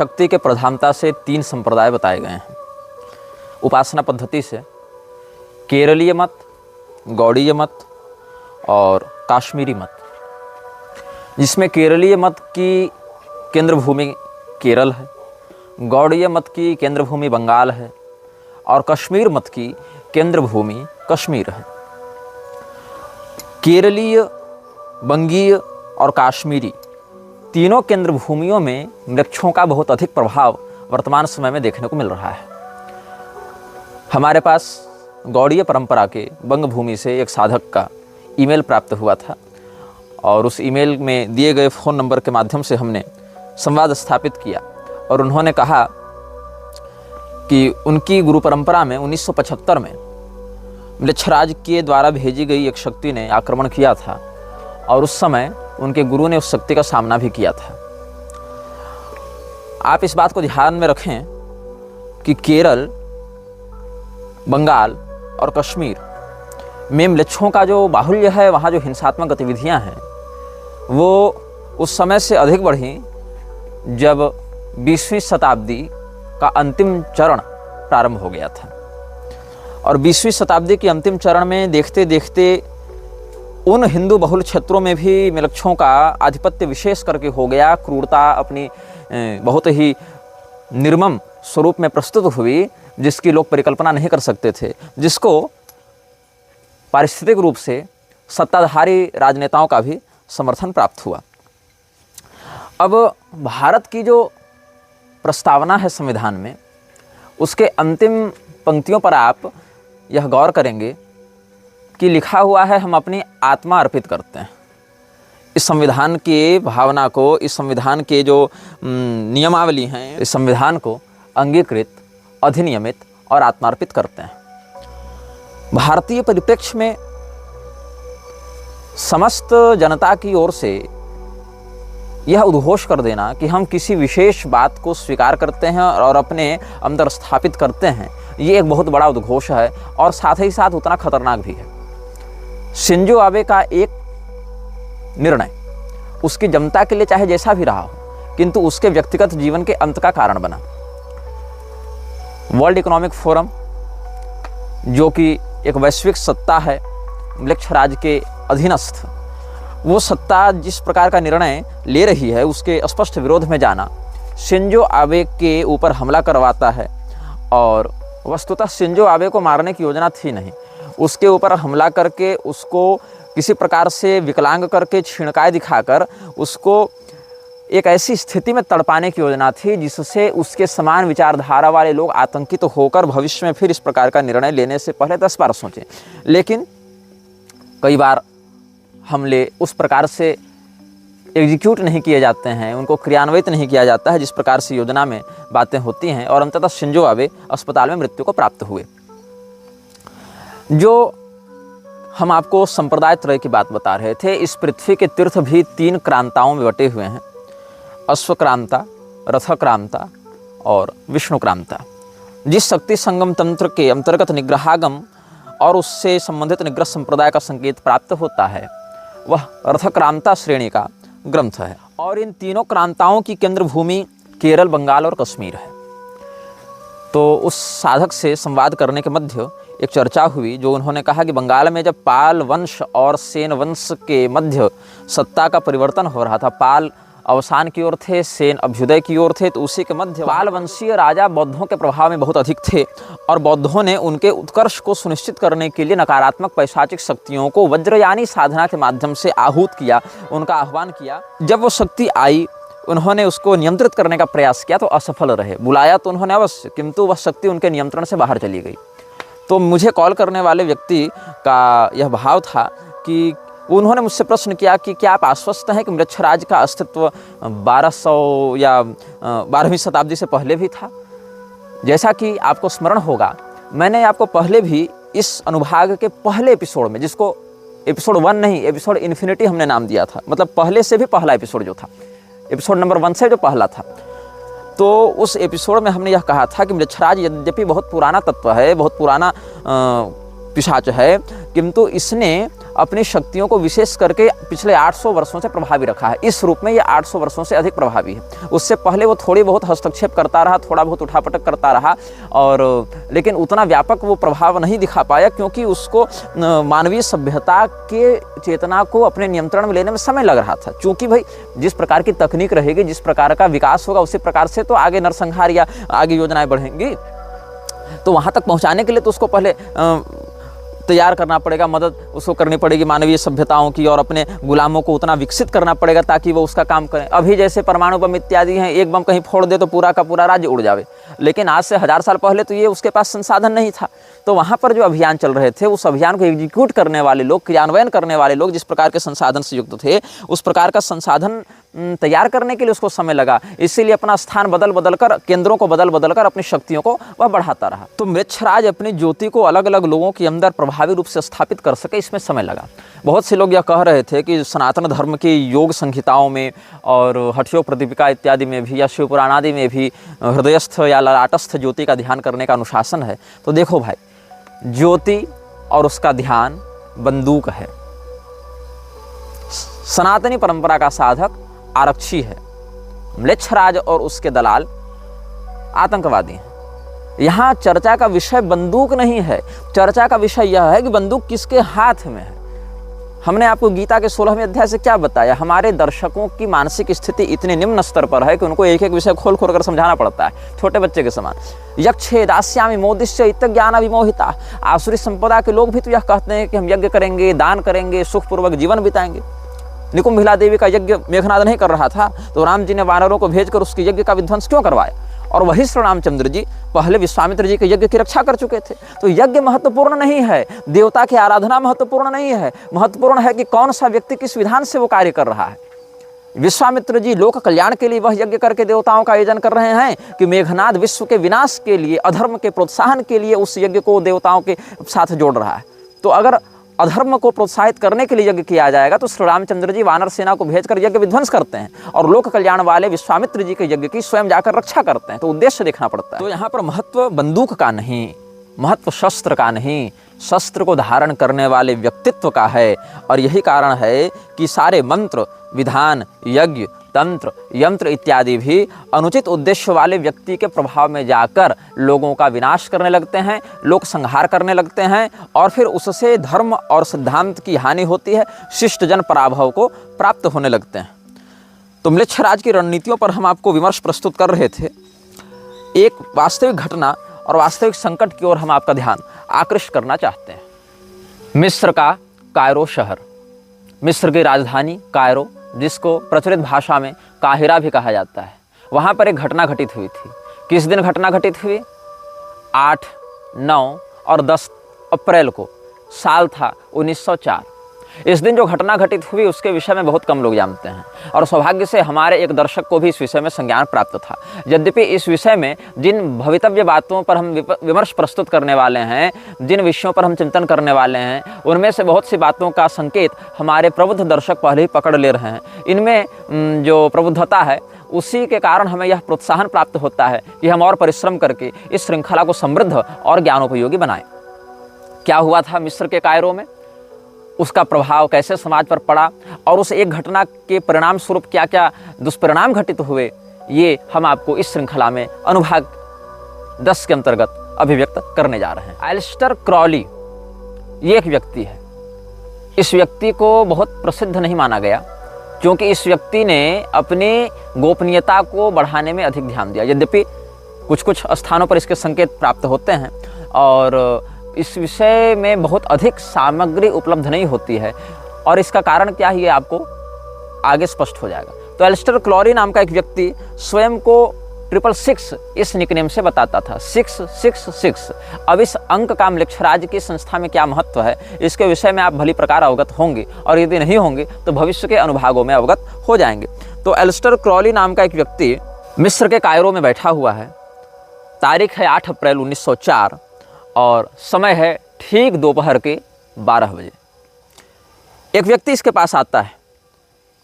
शक्ति के प्रधानता से 3 संप्रदाय बताए गए हैं उपासना पद्धति से, केरलीय मत, गौड़ीय मत और काश्मीरी मत, जिसमें केरलीय मत की केंद्र भूमि केरल है, गौड़ीय मत की केंद्र भूमि बंगाल है और कश्मीर मत की केंद्र भूमि कश्मीर है। केरलीय, बंगीय और काश्मीरी तीनों केंद्र भूमियों में वृक्षों का बहुत अधिक प्रभाव वर्तमान समय में देखने को मिल रहा है। हमारे पास गौड़ीय परंपरा के बंग भूमि से एक साधक का ईमेल प्राप्त हुआ था और उस ईमेल में दिए गए फ़ोन नंबर के माध्यम से हमने संवाद स्थापित किया और उन्होंने कहा कि उनकी गुरु परंपरा में 1975 में म्लेच्छराज के द्वारा भेजी गई एक शक्ति ने आक्रमण किया था और उस समय उनके गुरु ने उस शक्ति का सामना भी किया था। आप इस बात को ध्यान में रखें कि केरल, बंगाल और कश्मीर में म्लेच्छों का जो बाहुल्य है, वहाँ जो हिंसात्मक गतिविधियाँ हैं वो उस समय से अधिक बढ़ी जब 20वीं शताब्दी का अंतिम चरण प्रारंभ हो गया था। और 20वीं शताब्दी के अंतिम चरण में देखते देखते उन हिंदू बहुल क्षेत्रों में भी म्लेच्छों का आधिपत्य विशेष करके हो गया। क्रूरता अपनी बहुत ही निर्मम स्वरूप में प्रस्तुत हुई, जिसकी लोग परिकल्पना नहीं कर सकते थे, जिसको पारिस्थितिक रूप से सत्ताधारी राजनेताओं का भी समर्थन प्राप्त हुआ। अब भारत की जो प्रस्तावना है संविधान में, उसके अंतिम पंक्तियों पर आप यह गौर करेंगे कि लिखा हुआ है, हम अपनी आत्मा अर्पित करते हैं। इस संविधान की भावना को, इस संविधान के जो नियमावली हैं, इस संविधान को अंगीकृत, अधिनियमित और आत्मार्पित करते हैं। भारतीय परिप्रेक्ष्य में समस्त जनता की ओर से यह उद्घोष कर देना कि हम किसी विशेष बात को स्वीकार करते हैं और अपने अंदर स्थापित करते हैं, ये एक बहुत बड़ा उद्घोष है और साथ ही साथ उतना खतरनाक भी है। शिंजो आबे का एक निर्णय उसकी जनता के लिए चाहे जैसा भी रहा हो, किंतु उसके व्यक्तिगत जीवन के अंत का कारण बना। वर्ल्ड इकोनॉमिक फोरम, जो कि एक वैश्विक सत्ता है म्लेच्छराज के अधीनस्थ, वो सत्ता जिस प्रकार का निर्णय ले रही है उसके स्पष्ट विरोध में जाना शिंजो आबे के ऊपर हमला करवाता है। और वस्तुतः शिंजो आबे को मारने की योजना थी नहीं, उसके ऊपर हमला करके उसको किसी प्रकार से विकलांग करके, छीणकाय दिखाकर उसको एक ऐसी स्थिति में तड़पाने की योजना थी जिससे उसके समान विचारधारा वाले लोग आतंकित होकर भविष्य में फिर इस प्रकार का निर्णय लेने से पहले 10 बार सोचें। लेकिन कई बार हमले उस प्रकार से एग्जीक्यूट नहीं किए जाते हैं, उनको क्रियान्वित नहीं किया जाता है जिस प्रकार से योजना में बातें होती हैं, और अंततः शिंजो आबे अस्पताल में मृत्यु को प्राप्त हुए। जो हम आपको संप्रदाय त्रय की बात बता रहे थे, इस पृथ्वी के तीर्थ भी 3 क्रांताओं में बटे हुए हैं, अश्वक्रांता, रथक्रांता और विष्णुक्रांता। जिस शक्ति संगम तंत्र के अंतर्गत निग्रहागम और उससे संबंधित निग्रह संप्रदाय का संकेत प्राप्त होता है, वह रथक्रांता श्रेणी का ग्रंथ है। और इन तीनों क्रांताओं की केंद्र भूमि केरल, बंगाल और कश्मीर है। तो उस साधक से संवाद करने के मध्य एक चर्चा हुई, जो उन्होंने कहा कि बंगाल में जब पाल वंश और सेन वंश के मध्य सत्ता का परिवर्तन हो रहा था, पाल अवसान की ओर थे, सेन अभ्युदय की ओर थे, तो उसी के मध्य पाल वंशीय राजा बौद्धों के प्रभाव में बहुत अधिक थे और बौद्धों ने उनके उत्कर्ष को सुनिश्चित करने के लिए नकारात्मक पैशाचिक शक्तियों को वज्रयानी साधना के माध्यम से आहूत किया, उनका आह्वान किया। जब वो शक्ति आई, उन्होंने उसको नियंत्रित करने का प्रयास किया तो असफल रहे। बुलाया तो उन्होंने अवश्य, किंतु वह शक्ति उनके नियंत्रण से बाहर चली गई। तो मुझे कॉल करने वाले व्यक्ति का यह भाव था कि उन्होंने मुझसे प्रश्न किया कि क्या आप आश्वस्त हैं कि म्लेच्छराज का अस्तित्व 1200 या 12वीं शताब्दी से पहले भी था? जैसा कि आपको स्मरण होगा, मैंने आपको पहले भी इस अनुभाग के पहले एपिसोड में, जिसको एपिसोड 1 नहीं, एपिसोड इन्फिनिटी हमने नाम दिया था, मतलब पहले से भी पहला एपिसोड जो था, एपिसोड नंबर 1 से जो पहला था, तो उस एपिसोड में हमने यह कहा था कि म्लेच्छराज यद्यपि बहुत पुराना तत्व है, बहुत पुराना पिशाच है, किंतु इसने अपनी शक्तियों को विशेष करके पिछले 800 वर्षों से प्रभावी रखा है। इस रूप में ये 800 वर्षों से अधिक प्रभावी है। उससे पहले वो थोड़ी बहुत हस्तक्षेप करता रहा, थोड़ा बहुत उठापटक करता रहा, और लेकिन उतना व्यापक वो प्रभाव नहीं दिखा पाया, क्योंकि उसको मानवीय सभ्यता के चेतना को अपने नियंत्रण में लेने में समय लग रहा था। चूँकि भाई जिस प्रकार की तकनीक रहेगी, जिस प्रकार का विकास होगा, उसी प्रकार से तो आगे नरसंहार या आगे योजनाएं बढ़ेंगी। तो वहाँ तक पहुँचाने के लिए तो उसको पहले तैयार करना पड़ेगा, मदद उसको करनी पड़ेगी मानवीय सभ्यताओं की, और अपने गुलामों को उतना विकसित करना पड़ेगा ताकि वो उसका काम करें। अभी जैसे परमाणु बम इत्यादि हैं, एक बम कहीं फोड़ दे तो पूरा का पूरा राज्य उड़ जावे, लेकिन आज से 1000 साल पहले तो ये उसके पास संसाधन नहीं था। तो वहाँ पर जो अभियान चल रहे थे, उस अभियान को एग्जीक्यूट करने वाले लोग, क्रियान्वयन करने वाले लोग जिस प्रकार के संसाधन से युक्त थे, उस प्रकार का संसाधन तैयार करने के लिए उसको समय लगा। इसीलिए अपना स्थान बदल बदल कर, केंद्रों को बदल बदल कर अपनी शक्तियों को वह बढ़ाता रहा। तो मृच्छराज अपनी ज्योति को अलग अलग लोगों के अंदर प्रभावी रूप से स्थापित कर सके, इसमें समय लगा। बहुत से लोग यह कह रहे थे कि सनातन धर्म की योग संहिताओं में और हठयोग प्रतिपिका इत्यादि में भी, या शिव पुराण आदि में भी हृदयस्थ या ललाटस्थ ज्योति का ध्यान करने का अनुशासन है। तो देखो भाई, ज्योति और उसका ध्यान बंदूक है। सनातनी परंपरा का साधक आरक्षी है, म्लेच्छराज और उसके दलाल आतंकवादी हैं। यहाँ चर्चा का विषय बंदूक नहीं है, चर्चा का विषय यह है कि बंदूक किसके हाथ में है। हमने आपको गीता के 16वें अध्याय से क्या बताया? हमारे दर्शकों की मानसिक स्थिति इतने निम्न स्तर पर है कि उनको एक एक विषय खोल खोल कर समझाना पड़ता है, छोटे बच्चे के समान। यक्षे दास्यामि मोदिश्य इत ज्ञान विमोहिता। आसुरी संपदा के लोग भी तो यह कहते हैं कि हम यज्ञ करेंगे, दान करेंगे, सुखपूर्वक जीवन बिताएंगे। निकुंभिला देवी का यज्ञ मेघनाद नहीं कर रहा था, तो राम जी ने वानरों को भेजकर उसके यज्ञ का विध्वंस क्यों करवाया? और वही श्री रामचंद्र जी पहले विश्वामित्र जी के यज्ञ की रक्षा कर चुके थे। तो यज्ञ महत्वपूर्ण नहीं है, देवता की आराधना महत्वपूर्ण नहीं है, महत्वपूर्ण है कि कौन सा व्यक्ति किस विधान से वो कार्य कर रहा है। विश्वामित्र जी लोक कल्याण के लिए वह यज्ञ करके देवताओं का आयोजन कर रहे हैं, कि मेघनाद विश्व के विनाश के लिए, अधर्म के प्रोत्साहन के लिए उस यज्ञ को देवताओं के साथ जोड़ रहा है। तो अगर अधर्म को प्रोत्साहित करने के लिए यज्ञ किया जाएगा तो श्री रामचंद्र जी वानर सेना को भेजकर यज्ञ विध्वंस करते हैं, और लोक कल्याण वाले विश्वामित्र जी के यज्ञ की स्वयं जाकर रक्षा करते हैं। तो उद्देश्य देखना पड़ता है। तो यहाँ पर महत्व बंदूक का नहीं, महत्व शस्त्र का नहीं, शस्त्र को धारण करने वाले व्यक्तित्व का है। और यही कारण है कि सारे मंत्र, विधान, यज्ञ, तंत्र, यंत्र इत्यादि भी अनुचित उद्देश्य वाले व्यक्ति के प्रभाव में जाकर लोगों का विनाश करने लगते हैं, लोक संहार करने लगते हैं, और फिर उससे धर्म और सिद्धांत की हानि होती है, शिष्ट जन पराभव को प्राप्त होने लगते हैं। तो म्लेच्छराज की रणनीतियों पर हम आपको विमर्श प्रस्तुत कर रहे थे। एक वास्तविक घटना और वास्तविक संकट की ओर हम आपका ध्यान आकृष्ट करना चाहते हैं। मिस्र का कायरो शहर, मिस्र की राजधानी कायरो, जिसको प्रचलित भाषा में काहिरा भी कहा जाता है, वहाँ पर एक घटना घटित हुई थी। किस दिन घटना घटित हुई? 8, 9 और 10 अप्रैल को। साल था 1904। इस दिन जो घटना घटित हुई उसके विषय में बहुत कम लोग जानते हैं, और सौभाग्य से हमारे एक दर्शक को भी इस विषय में संज्ञान प्राप्त था। यद्यपि इस विषय में जिन भवितव्य बातों पर हम विमर्श प्रस्तुत करने वाले हैं, जिन विषयों पर हम चिंतन करने वाले हैं, उनमें से बहुत सी बातों का संकेत हमारे प्रबुद्ध दर्शक पहले ही पकड़ ले रहे हैं। इनमें जो प्रबुद्धता है उसी के कारण हमें यह प्रोत्साहन प्राप्त होता है कि हम और परिश्रम करके इस श्रृंखला को समृद्ध और ज्ञानोपयोगी बनाएं। क्या हुआ था मिस्र के कायरो में, उसका प्रभाव कैसे समाज पर पड़ा, और उस एक घटना के परिणाम स्वरूप क्या क्या दुष्परिणाम घटित हुए, ये हम आपको इस श्रृंखला में अनुभाग 10 के अंतर्गत अभिव्यक्त करने जा रहे हैं। एलिस्टर क्रॉली ये एक व्यक्ति है। इस व्यक्ति को बहुत प्रसिद्ध नहीं माना गया, क्योंकि इस व्यक्ति ने अपनी गोपनीयता को बढ़ाने में अधिक ध्यान दिया। यद्यपि कुछ कुछ स्थानों पर इसके संकेत प्राप्त होते हैं, और इस विषय में बहुत अधिक सामग्री उपलब्ध नहीं होती है, और इसका कारण क्या है ये आपको आगे स्पष्ट हो जाएगा। तो एलिस्टर क्रॉली नाम का एक व्यक्ति स्वयं को 666 इस निकनेम से बताता था, 666। अब इस अंक का म्लेच्छराज की संस्था में क्या महत्व है, इसके विषय में आप भली प्रकार अवगत होंगे, और यदि नहीं होंगे तो भविष्य के अनुभागों में अवगत हो जाएंगे। तो एलिस्टर क्रॉली नाम का एक व्यक्ति मिस्र के कायरो में बैठा हुआ है। तारीख है 8 अप्रैल 1904, और समय है ठीक दोपहर के 12 बजे। एक व्यक्ति इसके पास आता है,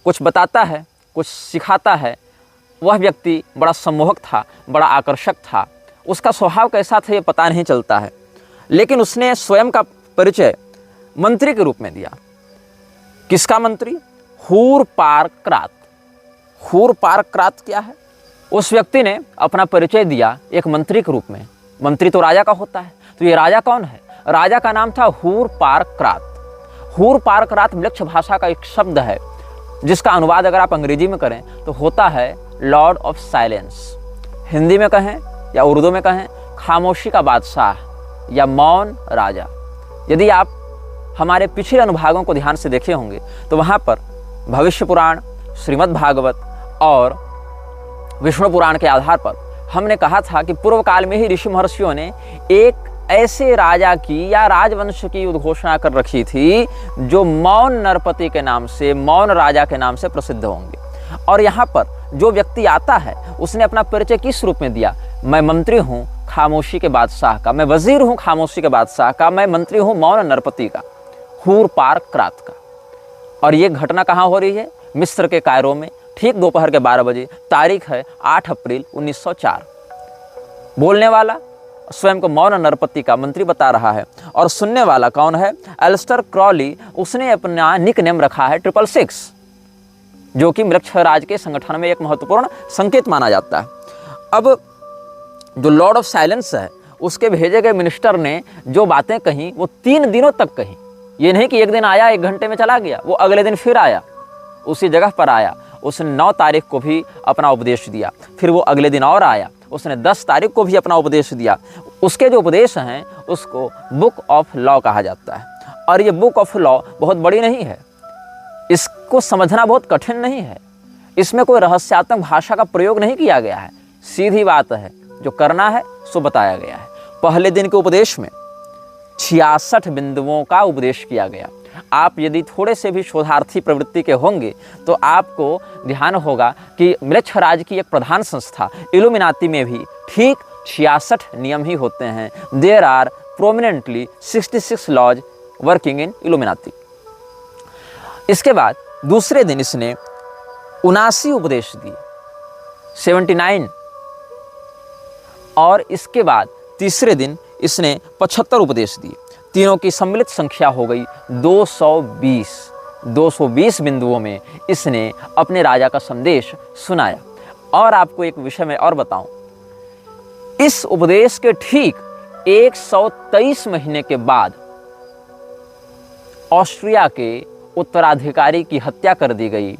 कुछ बताता है, कुछ सिखाता है। वह व्यक्ति बड़ा सम्मोहक था, बड़ा आकर्षक था। उसका स्वभाव कैसा था ये पता नहीं चलता है, लेकिन उसने स्वयं का परिचय मंत्री के रूप में दिया। किसका मंत्री? हूरपारक्रात। हूरपारक्रात क्या है? उस व्यक्ति ने अपना परिचय दिया एक मंत्री के रूप में। मंत्री तो राजा का होता है, तो ये राजा कौन है? राजा का नाम था हूरपारक्रात। हूरपारक्रात म्लेच्छ भाषा का एक शब्द है जिसका अनुवाद अगर आप अंग्रेजी में करें तो होता है लॉर्ड ऑफ साइलेंस। हिंदी में कहें या उर्दू में कहें खामोशी का बादशाह या मौन राजा। यदि आप हमारे पिछले अनुभागों को ध्यान से देखे होंगे तो वहाँ पर भविष्य पुराण, श्रीमद् भागवत और विष्णु पुराण के आधार पर हमने कहा था कि पूर्व काल में ही ऋषि महर्षियों ने एक ऐसे राजा की या राजवंश की उद्घोषणा कर रखी थी जो मौन नरपति के नाम से, मौन राजा के नाम से प्रसिद्ध होंगे। और यहाँ पर जो व्यक्ति आता है उसने अपना परिचय किस रूप में दिया? मैं मंत्री हूँ खामोशी के बादशाह का, मैं वजीर हूँ खामोशी के बादशाह का, मैं मंत्री हूँ मौन नरपति का, हूरपारक्रात का। और ये घटना कहाँ हो रही है? मिस्र के कायरो में, ठीक दोपहर के 12 बजे। तारीख है 8 अप्रैल 1904। बोलने वाला स्वयं को मौन नरपति का मंत्री बता रहा है और सुनने वाला कौन है? Aleister Crowley. उसने अपना निक नेम रखा है 666, जो कि म्लेच्छ राज के संगठन में एक महत्वपूर्ण संकेत माना जाता है। अब जो लॉर्ड ऑफ साइलेंस है उसके भेजे गए मिनिस्टर ने जो बातें कही वो 3 दिनों तक कही। ये नहीं कि एक दिन आया 1 घंटे में चला गया, वो अगले दिन फिर आया, उसी जगह पर आया। उसने 9 तारीख को भी अपना उपदेश दिया, फिर वो अगले दिन और आया, उसने 10 तारीख को भी अपना उपदेश दिया। उसके जो उपदेश हैं उसको बुक ऑफ लॉ कहा जाता है। और ये बुक ऑफ लॉ बहुत बड़ी नहीं है, इसको समझना बहुत कठिन नहीं है, इसमें कोई रहस्यात्मक भाषा का प्रयोग नहीं किया गया है। सीधी बात है, जो करना है सो बताया गया है। पहले दिन के उपदेश में 66 बिंदुओं का उपदेश किया गया। आप यदि थोड़े से भी शोधार्थी प्रवृत्ति के होंगे तो आपको ध्यान होगा कि म्लेच्छ राज की एक प्रधान संस्था इल्यूमिनाती में भी ठीक 66 नियम ही होते हैं। There are prominently 66 laws working in Illuminati. इसके बाद दूसरे दिन इसने 79 उपदेश दिए, 79। और इसके बाद तीसरे दिन इसने 75 उपदेश दिए। तीनों की सम्मिलित संख्या हो गई 220। 220 बिंदुओं में इसने अपने राजा का संदेश सुनाया। और आपको एक विषय में और बताऊं, इस उपदेश के ठीक 123 महीने के बाद ऑस्ट्रिया के उत्तराधिकारी की हत्या कर दी गई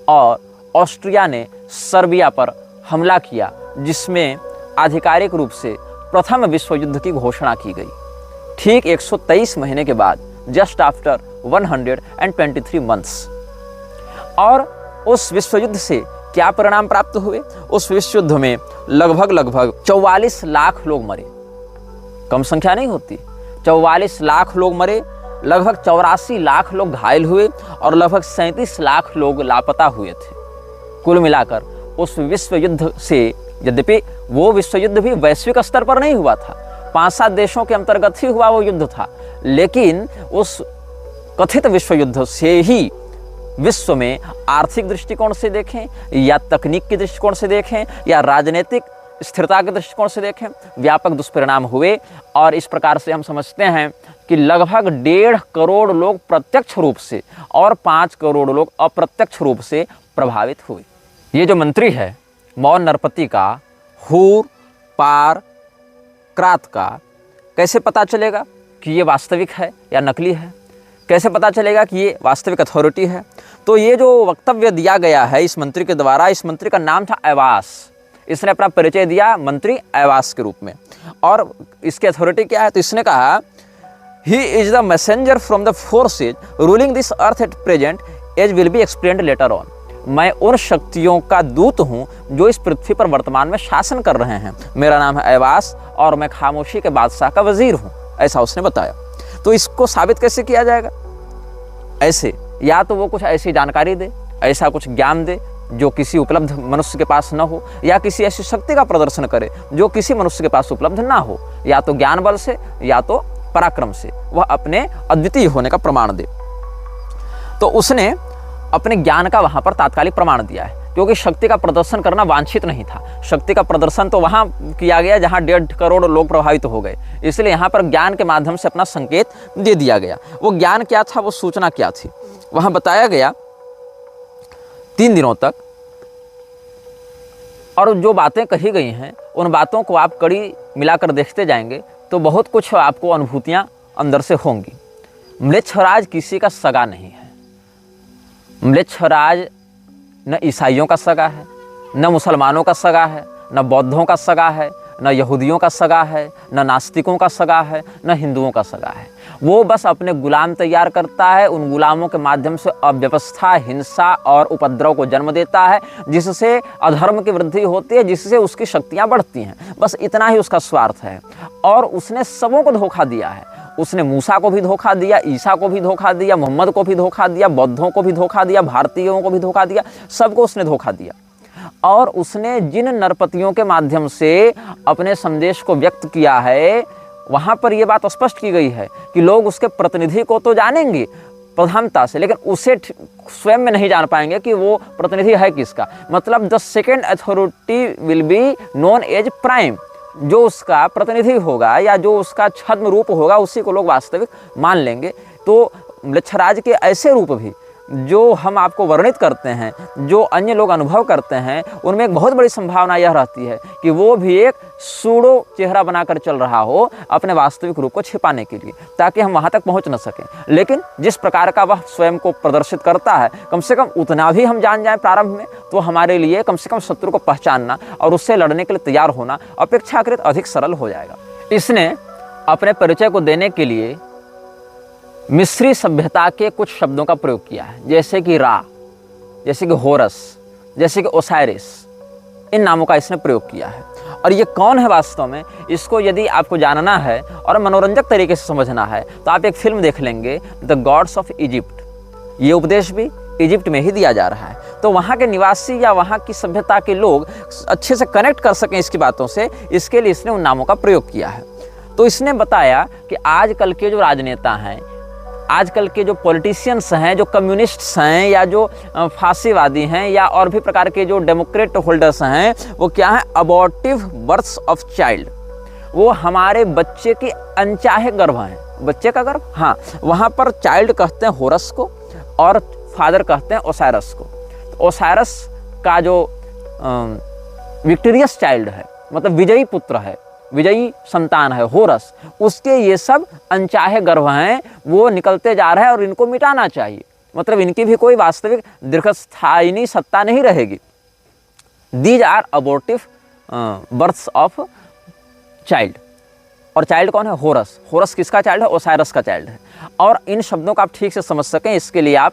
और ऑस्ट्रिया ने सर्बिया पर हमला किया, जिसमें आधिकारिक रूप से प्रथम विश्व युद्ध की घोषणा की गई। ठीक 123 महीने के बाद, जस्ट आफ्टर 123 मंथ्स। और उस विश्व युद्ध से क्या परिणाम प्राप्त हुए? उस विश्व युद्ध में लगभग 44 लाख लोग मरे। कम संख्या नहीं होती। 44 लाख लोग मरे, लगभग 84 लाख लोग घायल हुए और लगभग 37 लाख लोग लापता हुए थे। कुल मिलाकर उस विश्व युद्ध से, यद्यपि वो विश्व युद्ध भी वैश्विक स्तर पर नहीं हुआ था, 5-7 देशों के अंतर्गत ही हुआ वो युद्ध था, लेकिन उस कथित विश्व युद्ध से ही विश्व में आर्थिक दृष्टिकोण से देखें या तकनीक के दृष्टिकोण से देखें या राजनीतिक स्थिरता के दृष्टिकोण से देखें, व्यापक दुष्परिणाम हुए। और इस प्रकार से हम समझते हैं कि लगभग 1.5 करोड़ लोग प्रत्यक्ष रूप से और 5 करोड़ लोग अप्रत्यक्ष रूप से प्रभावित हुए। ये जो मंत्री है मौन नरपति का, हूरपारक्रात का, कैसे पता चलेगा कि ये वास्तविक है या नकली है? कैसे पता चलेगा कि ये वास्तविक अथॉरिटी है? तो ये जो वक्तव्य दिया गया है इस मंत्री के द्वारा, इस मंत्री का नाम था ऐवास। इसने अपना परिचय दिया मंत्री ऐवास के रूप में। और इसकी अथॉरिटी क्या है? तो इसने कहा, he is the messenger from the forces ruling this earth at present as will be explained later on. मैं उन शक्तियों का दूत हूँ जो इस पृथ्वी पर वर्तमान में शासन कर रहे हैं। मेरा नाम है ऐवास और मैं खामोशी के बादशाह का वजीर हूँ, ऐसा उसने बताया। तो इसको साबित कैसे किया जाएगा? ऐसे, या तो वो कुछ ऐसी जानकारी दे, ऐसा कुछ ज्ञान दे जो किसी उपलब्ध मनुष्य के पास न हो, या किसी ऐसी शक्ति का प्रदर्शन करे जो किसी मनुष्य के पास उपलब्ध ना हो, या तो ज्ञान बल से या तो पराक्रम से वह अपने अद्वितीय होने का प्रमाण दे। तो उसने अपने ज्ञान का वहां पर तात्कालिक प्रमाण दिया है क्योंकि शक्ति का प्रदर्शन करना वांछित नहीं था। शक्ति का प्रदर्शन तो वहाँ किया गया जहाँ 1.5 करोड़ लोग प्रभावित हो गए, इसलिए यहाँ पर ज्ञान के माध्यम से अपना संकेत दे दिया गया। वो ज्ञान क्या था, वो सूचना क्या थी, वहाँ बताया गया 3 दिनों तक। और जो बातें कही गई हैं उन बातों को आप कड़ी मिलाकर देखते जाएंगे तो बहुत कुछ आपको अनुभूतियाँ अंदर से होंगी। म्लेच्छराज किसी का सगा नहीं है। म्लेच्छराज न ईसाइयों का सगा है, न मुसलमानों का सगा है, न बौद्धों का सगा है, न यहूदियों का सगा है, न नास्तिकों का सगा है, न हिंदुओं का सगा है। वो बस अपने गुलाम तैयार करता है, उन गुलामों के माध्यम से अव्यवस्था, हिंसा और उपद्रव को जन्म देता है, जिससे अधर्म की वृद्धि होती है, जिससे उसकी शक्तियाँ बढ़ती हैं। बस इतना ही उसका स्वार्थ है। और उसने सबों को धोखा दिया है। उसने मूसा को भी धोखा दिया, ईसा को भी धोखा दिया, मोहम्मद को भी धोखा दिया, बौद्धों को भी धोखा दिया, भारतीयों को भी धोखा दिया, सबको उसने धोखा दिया। और उसने जिन नरपतियों के माध्यम से अपने संदेश को व्यक्त किया है, वहाँ पर यह बात स्पष्ट की गई है कि लोग उसके प्रतिनिधि को तो जानेंगे प्रधानता से, लेकिन उसे स्वयं में नहीं जान पाएंगे कि वो प्रतिनिधि है किसका। मतलब the second authority will be known as prime. जो उसका प्रतिनिधि होगा या जो उसका छद्म रूप होगा उसी को लोग वास्तविक मान लेंगे। तो म्लेच्छराज के ऐसे रूप भी जो हम आपको वर्णित करते हैं, जो अन्य लोग अनुभव करते हैं, उनमें एक बहुत बड़ी संभावना यह रहती है कि वो भी एक सूडो चेहरा बनाकर चल रहा हो अपने वास्तविक रूप को छिपाने के लिए, ताकि हम वहाँ तक पहुँच न सकें। लेकिन जिस प्रकार का वह स्वयं को प्रदर्शित करता है, कम से कम उतना भी हम जान जाएं प्रारंभ में, तो हमारे लिए कम से कम शत्रु को पहचानना और उससे लड़ने के लिए तैयार होना अपेक्षाकृत अधिक सरल हो जाएगा। इसने अपने परिचय को देने के लिए मिस्री सभ्यता के कुछ शब्दों का प्रयोग किया है, जैसे कि रा, जैसे कि होरस, जैसे कि ओसाइरिस। इन नामों का इसने प्रयोग किया है। और ये कौन है वास्तव में, इसको यदि आपको जानना है और मनोरंजक तरीके से समझना है तो आप एक फिल्म देख लेंगे, द गॉड्स ऑफ इजिप्ट। ये उपदेश भी इजिप्ट में ही दिया जा रहा है, तो वहाँ के निवासी या वहाँ की सभ्यता के लोग अच्छे से कनेक्ट कर सकें इसकी बातों से, इसके लिए इसने उन नामों का प्रयोग किया है। तो इसने बताया कि आजकल के जो राजनेता हैं, आजकल के जो पॉलिटिशियंस हैं, जो कम्युनिस्ट्स हैं या जो फांसीवादी हैं या और भी प्रकार के जो डेमोक्रेट होल्डर्स हैं, वो क्या है, अबॉर्टिव बर्थ्स ऑफ चाइल्ड। वो हमारे बच्चे के अनचाहे गर्भ हैं। बच्चे का गर्भ, हाँ, वहाँ पर चाइल्ड कहते हैं होरस को और फादर कहते हैं ओसाइरस को। तो ओसाइरस का जो विक्टोरियस चाइल्ड है, मतलब विजयी पुत्र है, विजयी संतान है होरस, उसके ये सब अनचाहे गर्भ हैं, वो निकलते जा रहे हैं और इनको मिटाना चाहिए। मतलब इनकी भी कोई वास्तविक दीर्घस्थायिनी सत्ता नहीं रहेगी। These are abortive births of child. और चाइल्ड कौन है, होरस। होरस किसका चाइल्ड है, ओसाइरस का चाइल्ड है। और इन शब्दों को आप ठीक से समझ सकें, इसके लिए आप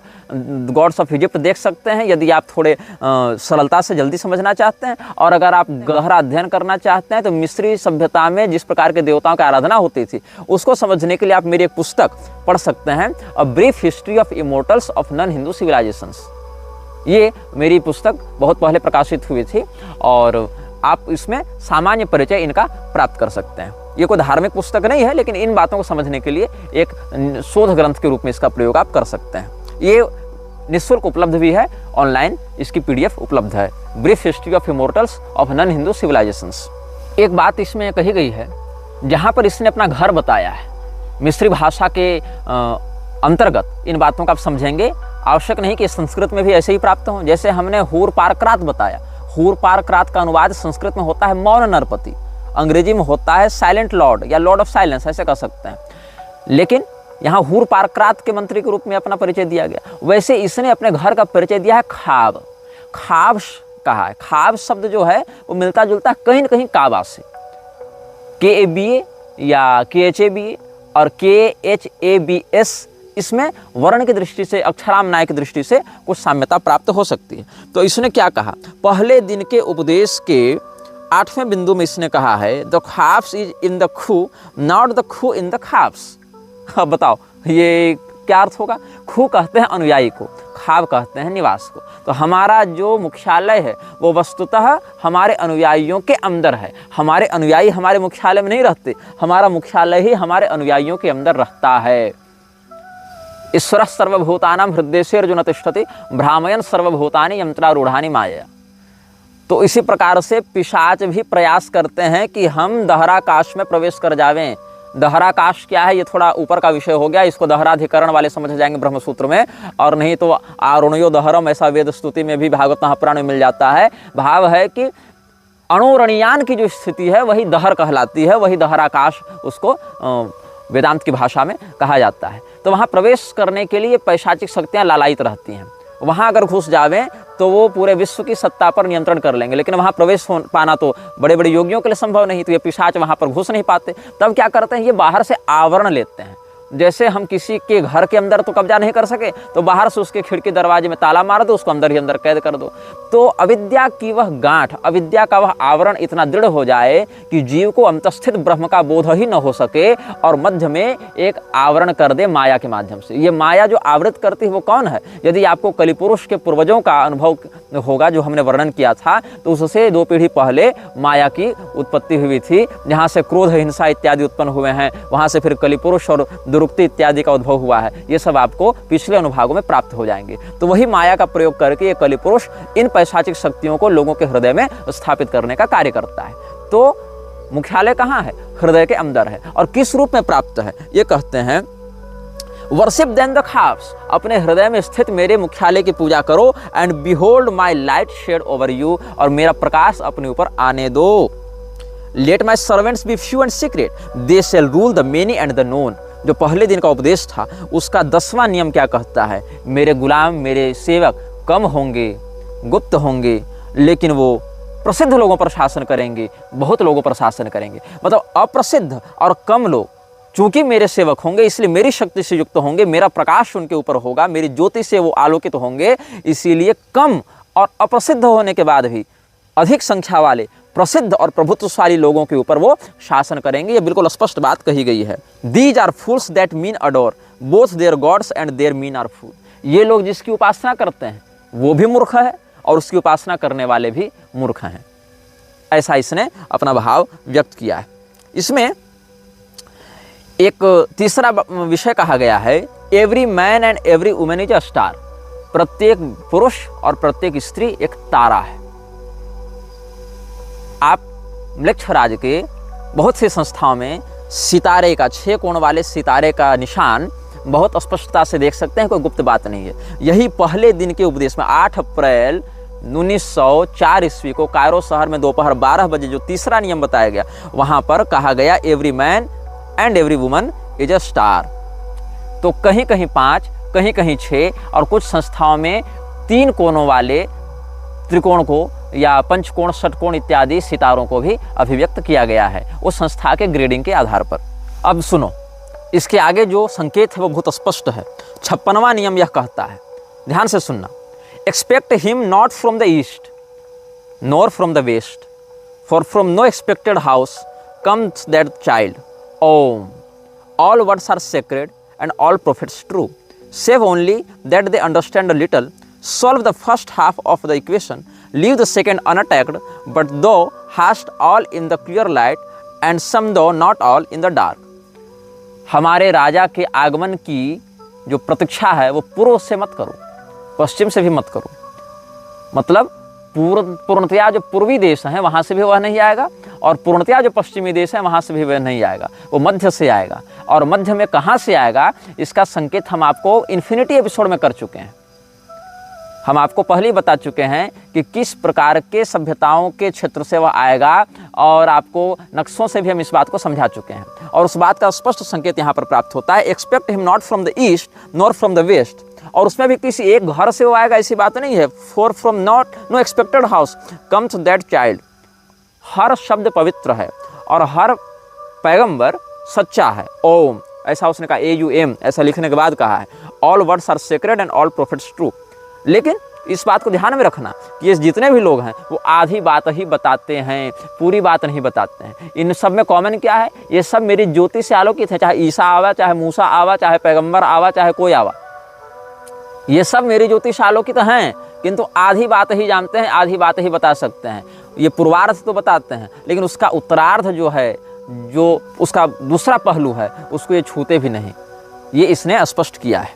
गॉड्स ऑफ इजिप्ट देख सकते हैं, यदि आप थोड़े सरलता से जल्दी समझना चाहते हैं। और अगर आप गहरा अध्ययन करना चाहते हैं तो मिस्री सभ्यता में जिस प्रकार के देवताओं की आराधना होती थी, उसको समझने के लिए आप मेरी एक पुस्तक पढ़ सकते हैं, a brief history of immortals of non Hindu civilisations. ये मेरी पुस्तक बहुत पहले प्रकाशित हुई थी और आप इसमें सामान्य परिचय इनका प्राप्त कर सकते हैं। ये कोई धार्मिक पुस्तक नहीं है, लेकिन इन बातों को समझने के लिए एक शोध ग्रंथ के रूप में इसका प्रयोग आप कर सकते हैं। ये निःशुल्क उपलब्ध भी है, ऑनलाइन इसकी PDF उपलब्ध है, brief history of immortals of non Hindu civilisations. एक बात इसमें कही गई है, जहाँ पर इसने अपना घर बताया है, मिस्री भाषा के अंतर्गत इन बातों का आप समझेंगे। आवश्यक नहीं कि संस्कृत में भी ऐसे ही प्राप्त हों। जैसे हमने हूर पारक्रात बताया, हूर पारक्रात का अनुवाद संस्कृत में होता है मौन नरपति, अंग्रेजी में होता है साइलेंट लॉर्ड या लॉर्ड ऑफ साइलेंस, ऐसे कह सकते हैं। लेकिन यहाँ हूर पारक्रात के मंत्री के रूप में अपना परिचय दिया गया। वैसे इसने अपने घर का परिचय दिया है खाब। खाब कहा है। खाब शब्द जो है वो मिलता जुलता है कहीं न कहीं काबा से, KABA या KHABA और KHABS। इसमें वर्ण की दृष्टि से, अक्षरामनाय की दृष्टि से कुछ साम्यता प्राप्त हो सकती है। तो इसने क्या कहा, पहले दिन के उपदेश के 8वें बिंदु में इसने कहा है, the khaps is in the खू, नॉट द खू इन द खाप्स। अब बताओ ये क्या अर्थ होगा। खू कहते हैं अनुयायी को, खाब कहते हैं निवास को। तो हमारा जो मुख्यालय है वो वस्तुतः हमारे अनुयायियों के अंदर है। हमारे अनुयायी हमारे मुख्यालय में नहीं रहते, हमारा मुख्यालय ही हमारे अनुयायियों के अंदर रहता है। ईश्वर सर्वभूतानां हृदयेषु अर्जुन तिष्ठति, भ्रामयन् सर्वभूतानि यंत्रारूढ़ानि माया। तो इसी प्रकार से पिशाच भी प्रयास करते हैं कि हम दहराकाश में प्रवेश कर जावें। दहराकाश क्या है, ये थोड़ा ऊपर का विषय हो गया, इसको दहराधिकरण वाले समझ जाएंगे ब्रह्मसूत्र में, और नहीं तो आरुणयो दहरम ऐसा वेद स्तुति में भी भागवत महापुराण में मिल जाता है। भाव है कि अणुरणीयान की जो स्थिति है वही दहर कहलाती है, वही दहराकाश उसको वेदांत की भाषा में कहा जाता है। तो वहाँ प्रवेश करने के लिए पैशाचिक शक्तियाँ लालायित रहती हैं। वहाँ अगर घुस जावें तो वो पूरे विश्व की सत्ता पर नियंत्रण कर लेंगे, लेकिन वहाँ प्रवेश पाना तो बड़े बड़े योगियों के लिए संभव नहीं, तो ये पिशाच वहाँ पर घुस नहीं पाते। तब क्या करते हैं, ये बाहर से आवरण लेते हैं। जैसे हम किसी के घर के अंदर तो कब्जा नहीं कर सके, तो बाहर से उसके खिड़की दरवाजे में ताला मार दो, उसको अंदर ही अंदर कैद कर दो। तो अविद्या की वह गांठ, अविद्या का वह आवरण इतना दृढ़ हो जाए कि जीव को अंतस्थित ब्रह्म का बोध ही न हो सके, और मध्य में एक आवरण कर दे माया के माध्यम से। ये माया जो आवृत करती है वो कौन है? यदि आपको कलिपुरुष के पूर्वजों का अनुभव होगा जो हमने वर्णन किया था, तो उससे 2 पीढ़ी पहले माया की उत्पत्ति हुई थी, जहाँ से क्रोध, हिंसा इत्यादि उत्पन्न हुए हैं। वहाँ से फिर कलिपुरुष और दुरुक्ति इत्यादि का उद्भव हुआ है। ये सब आपको पिछले अनुभागों में प्राप्त हो जाएंगे। तो वही माया का प्रयोग करके ये कलिपुरुष इन पैशाचिक शक्तियों को लोगों के हृदय में स्थापित करने का कार्य करता है। तो मुख्यालय कहाँ है? हृदय के अंदर है। और किस रूप में प्राप्त है? ये कहते हैं वर्शिप देन द खाप्स, अपने हृदय में स्थित मेरे मुख्यालय की पूजा करो, and behold my light shed over you, और मेरा प्रकाश अपने ऊपर आने दो। Let my servants be few and secret, they shall rule the many and the known. जो पहले दिन का उपदेश था उसका 10वां नियम क्या कहता है? मेरे गुलाम, मेरे सेवक कम होंगे, गुप्त होंगे, लेकिन वो प्रसिद्ध लोगों पर शासन करेंगे, बहुत लोगों पर शासन करेंगे। मतलब अप्रसिद्ध और कम लोग चूंकि मेरे सेवक होंगे, इसलिए मेरी शक्ति से युक्त होंगे, मेरा प्रकाश उनके ऊपर होगा, मेरी ज्योति से वो आलोकित होंगे, इसीलिए कम और अप्रसिद्ध होने के बाद भी अधिक संख्या वाले प्रसिद्ध और प्रभुत्वशाली लोगों के ऊपर वो शासन करेंगे। ये बिल्कुल स्पष्ट बात कही गई है। These are fools that men adore both their gods and their men are fool. ये लोग जिसकी उपासना करते हैं वो भी मूर्ख है, और उसकी उपासना करने वाले भी मूर्ख हैं। ऐसा इसने अपना भाव व्यक्त किया है। इसमें एक तीसरा विषय कहा गया है, every man and every women is a star. प्रत्येक पुरुष और प्रत्येक स्त्री एक तारा है। आप मृक्षराज के बहुत सी संस्थाओं में सितारे का, 6 कोण वाले सितारे का निशान बहुत स्पष्टता से देख सकते हैं, कोई गुप्त बात नहीं है। यही पहले दिन के उपदेश में 8 अप्रैल 1904 ईस्वी को कायरो शहर में दोपहर 12 बजे जो तीसरा नियम बताया गया, वहां पर कहा गया every man and every woman is a star. तो कहीं कहीं 5, कहीं कहीं 6, और कुछ संस्थाओं में 3 कोणों वाले त्रिकोण को या पंचकोण, षटकोण इत्यादि सितारों को भी अभिव्यक्त किया गया है उस संस्था के ग्रेडिंग के आधार पर। अब सुनो, इसके आगे जो संकेत है वो बहुत स्पष्ट है। 56वां नियम यह कहता है, ध्यान से सुनना, expect him not from the east nor from the west, for from no expected house comes that child. Om, all words are sacred and all prophets true, save only that they understand a little, solve the first half of the equation, leave the second unattacked, but thou hast all in the clear light and some though not all in the dark। हमारे राजा के आगमन की जो प्रतीक्षा है वो पूर्व से मत करो, पश्चिम से भी मत करो। मतलब पूर्णतया जो पूर्वी देश हैं वहाँ से भी वह नहीं आएगा, और पूर्णतया जो पश्चिमी देश हैं वहाँ से भी वह नहीं आएगा, वो मध्य से आएगा। और मध्य में कहाँ से आएगा इसका संकेत हम आपको इन्फिनिटी एपिसोड में कर चुके हैं। हम आपको पहले ही बता चुके हैं कि किस प्रकार के सभ्यताओं के क्षेत्र से वह आएगा, और आपको नक्शों से भी हम इस बात को समझा चुके हैं, और उस बात का स्पष्ट संकेत यहाँ पर प्राप्त होता है। Expect him not from the east nor from the west, और उसमें भी किसी एक घर से वो आएगा ऐसी बात नहीं है। For from not no expected house comes that child. हर शब्द पवित्र है और हर पैगंबर सच्चा है। ओम, ऐसा उसने कहा, AUM ऐसा लिखने के बाद कहा है। All words are sacred and all prophets true. लेकिन इस बात को ध्यान में रखना कि ये जितने भी लोग हैं वो आधी बात ही बताते हैं, पूरी बात नहीं बताते हैं। इन सब में कॉमन क्या है? ये सब मेरी ज्योति से आलोकित है। चाहे ईसा आवा, चाहे मूसा आवा, चाहे पैगंबर आवा, चाहे कोई आवा, ये सब मेरी ज्योति से आलोकित हैं, किंतु आधी बात ही जानते हैं, आधी बात ही बता सकते हैं। ये पूर्वार्ध तो बताते हैं, लेकिन उसका उत्तरार्ध जो है, जो उसका दूसरा पहलू है, उसको ये छूते भी नहीं। ये इसने स्पष्ट किया है।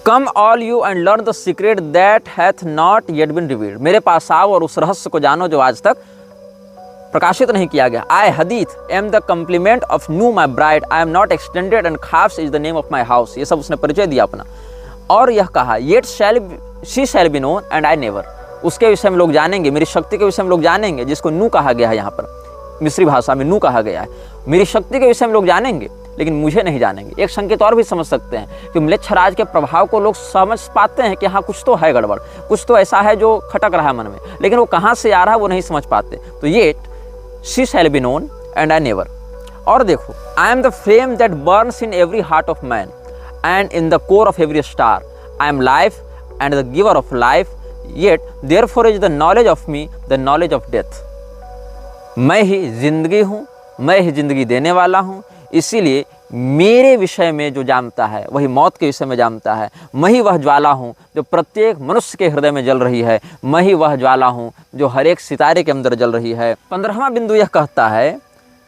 Come all you and learn the secret that hath not yet been revealed. मेरे पास आओ और उस रहस्य को जानो जो आज तक प्रकाशित नहीं किया गया। I Hadit am the complement of Nu my bride, I am not extended and Khabs is the name of my house. ये सब उसने परिचय दिया अपना। और यह कहा yet she shall be known and I never. उसके विषय में लोग जानेंगे, मेरी शक्ति के विषय में लोग जानेंगे, जिसको नू कहा गया है, यहाँ पर मिस्री भाषा में नू कहा गया है। मेरी शक्ति के विषय में लोग जानेंगे लेकिन मुझे नहीं जानेंगे। एक संकेत और भी समझ सकते हैं कि म्लेच्छराज के प्रभाव को लोग समझ पाते हैं कि हाँ कुछ तो है गड़बड़, कुछ तो ऐसा है जो खटक रहा है मन में, लेकिन वो कहाँ से आ रहा है वो नहीं समझ पाते। तो ये she shall be known and I never. और देखो, आई am the flame that Burns in every heart of man and in the core of every star. I am life and the giver of life, yet therefore is the knowledge of me the knowledge of death. मैं ही जिंदगी हूँ, मैं ही जिंदगी देने वाला हूँ, इसीलिए मेरे विषय में जो जानता है वही मौत के विषय में जानता है। मैं ही वह ज्वाला हूँ जो प्रत्येक मनुष्य के हृदय में जल रही है, मैं ही वह ज्वाला हूँ जो हर एक सितारे के अंदर जल रही है। 15वां बिंदु यह कहता है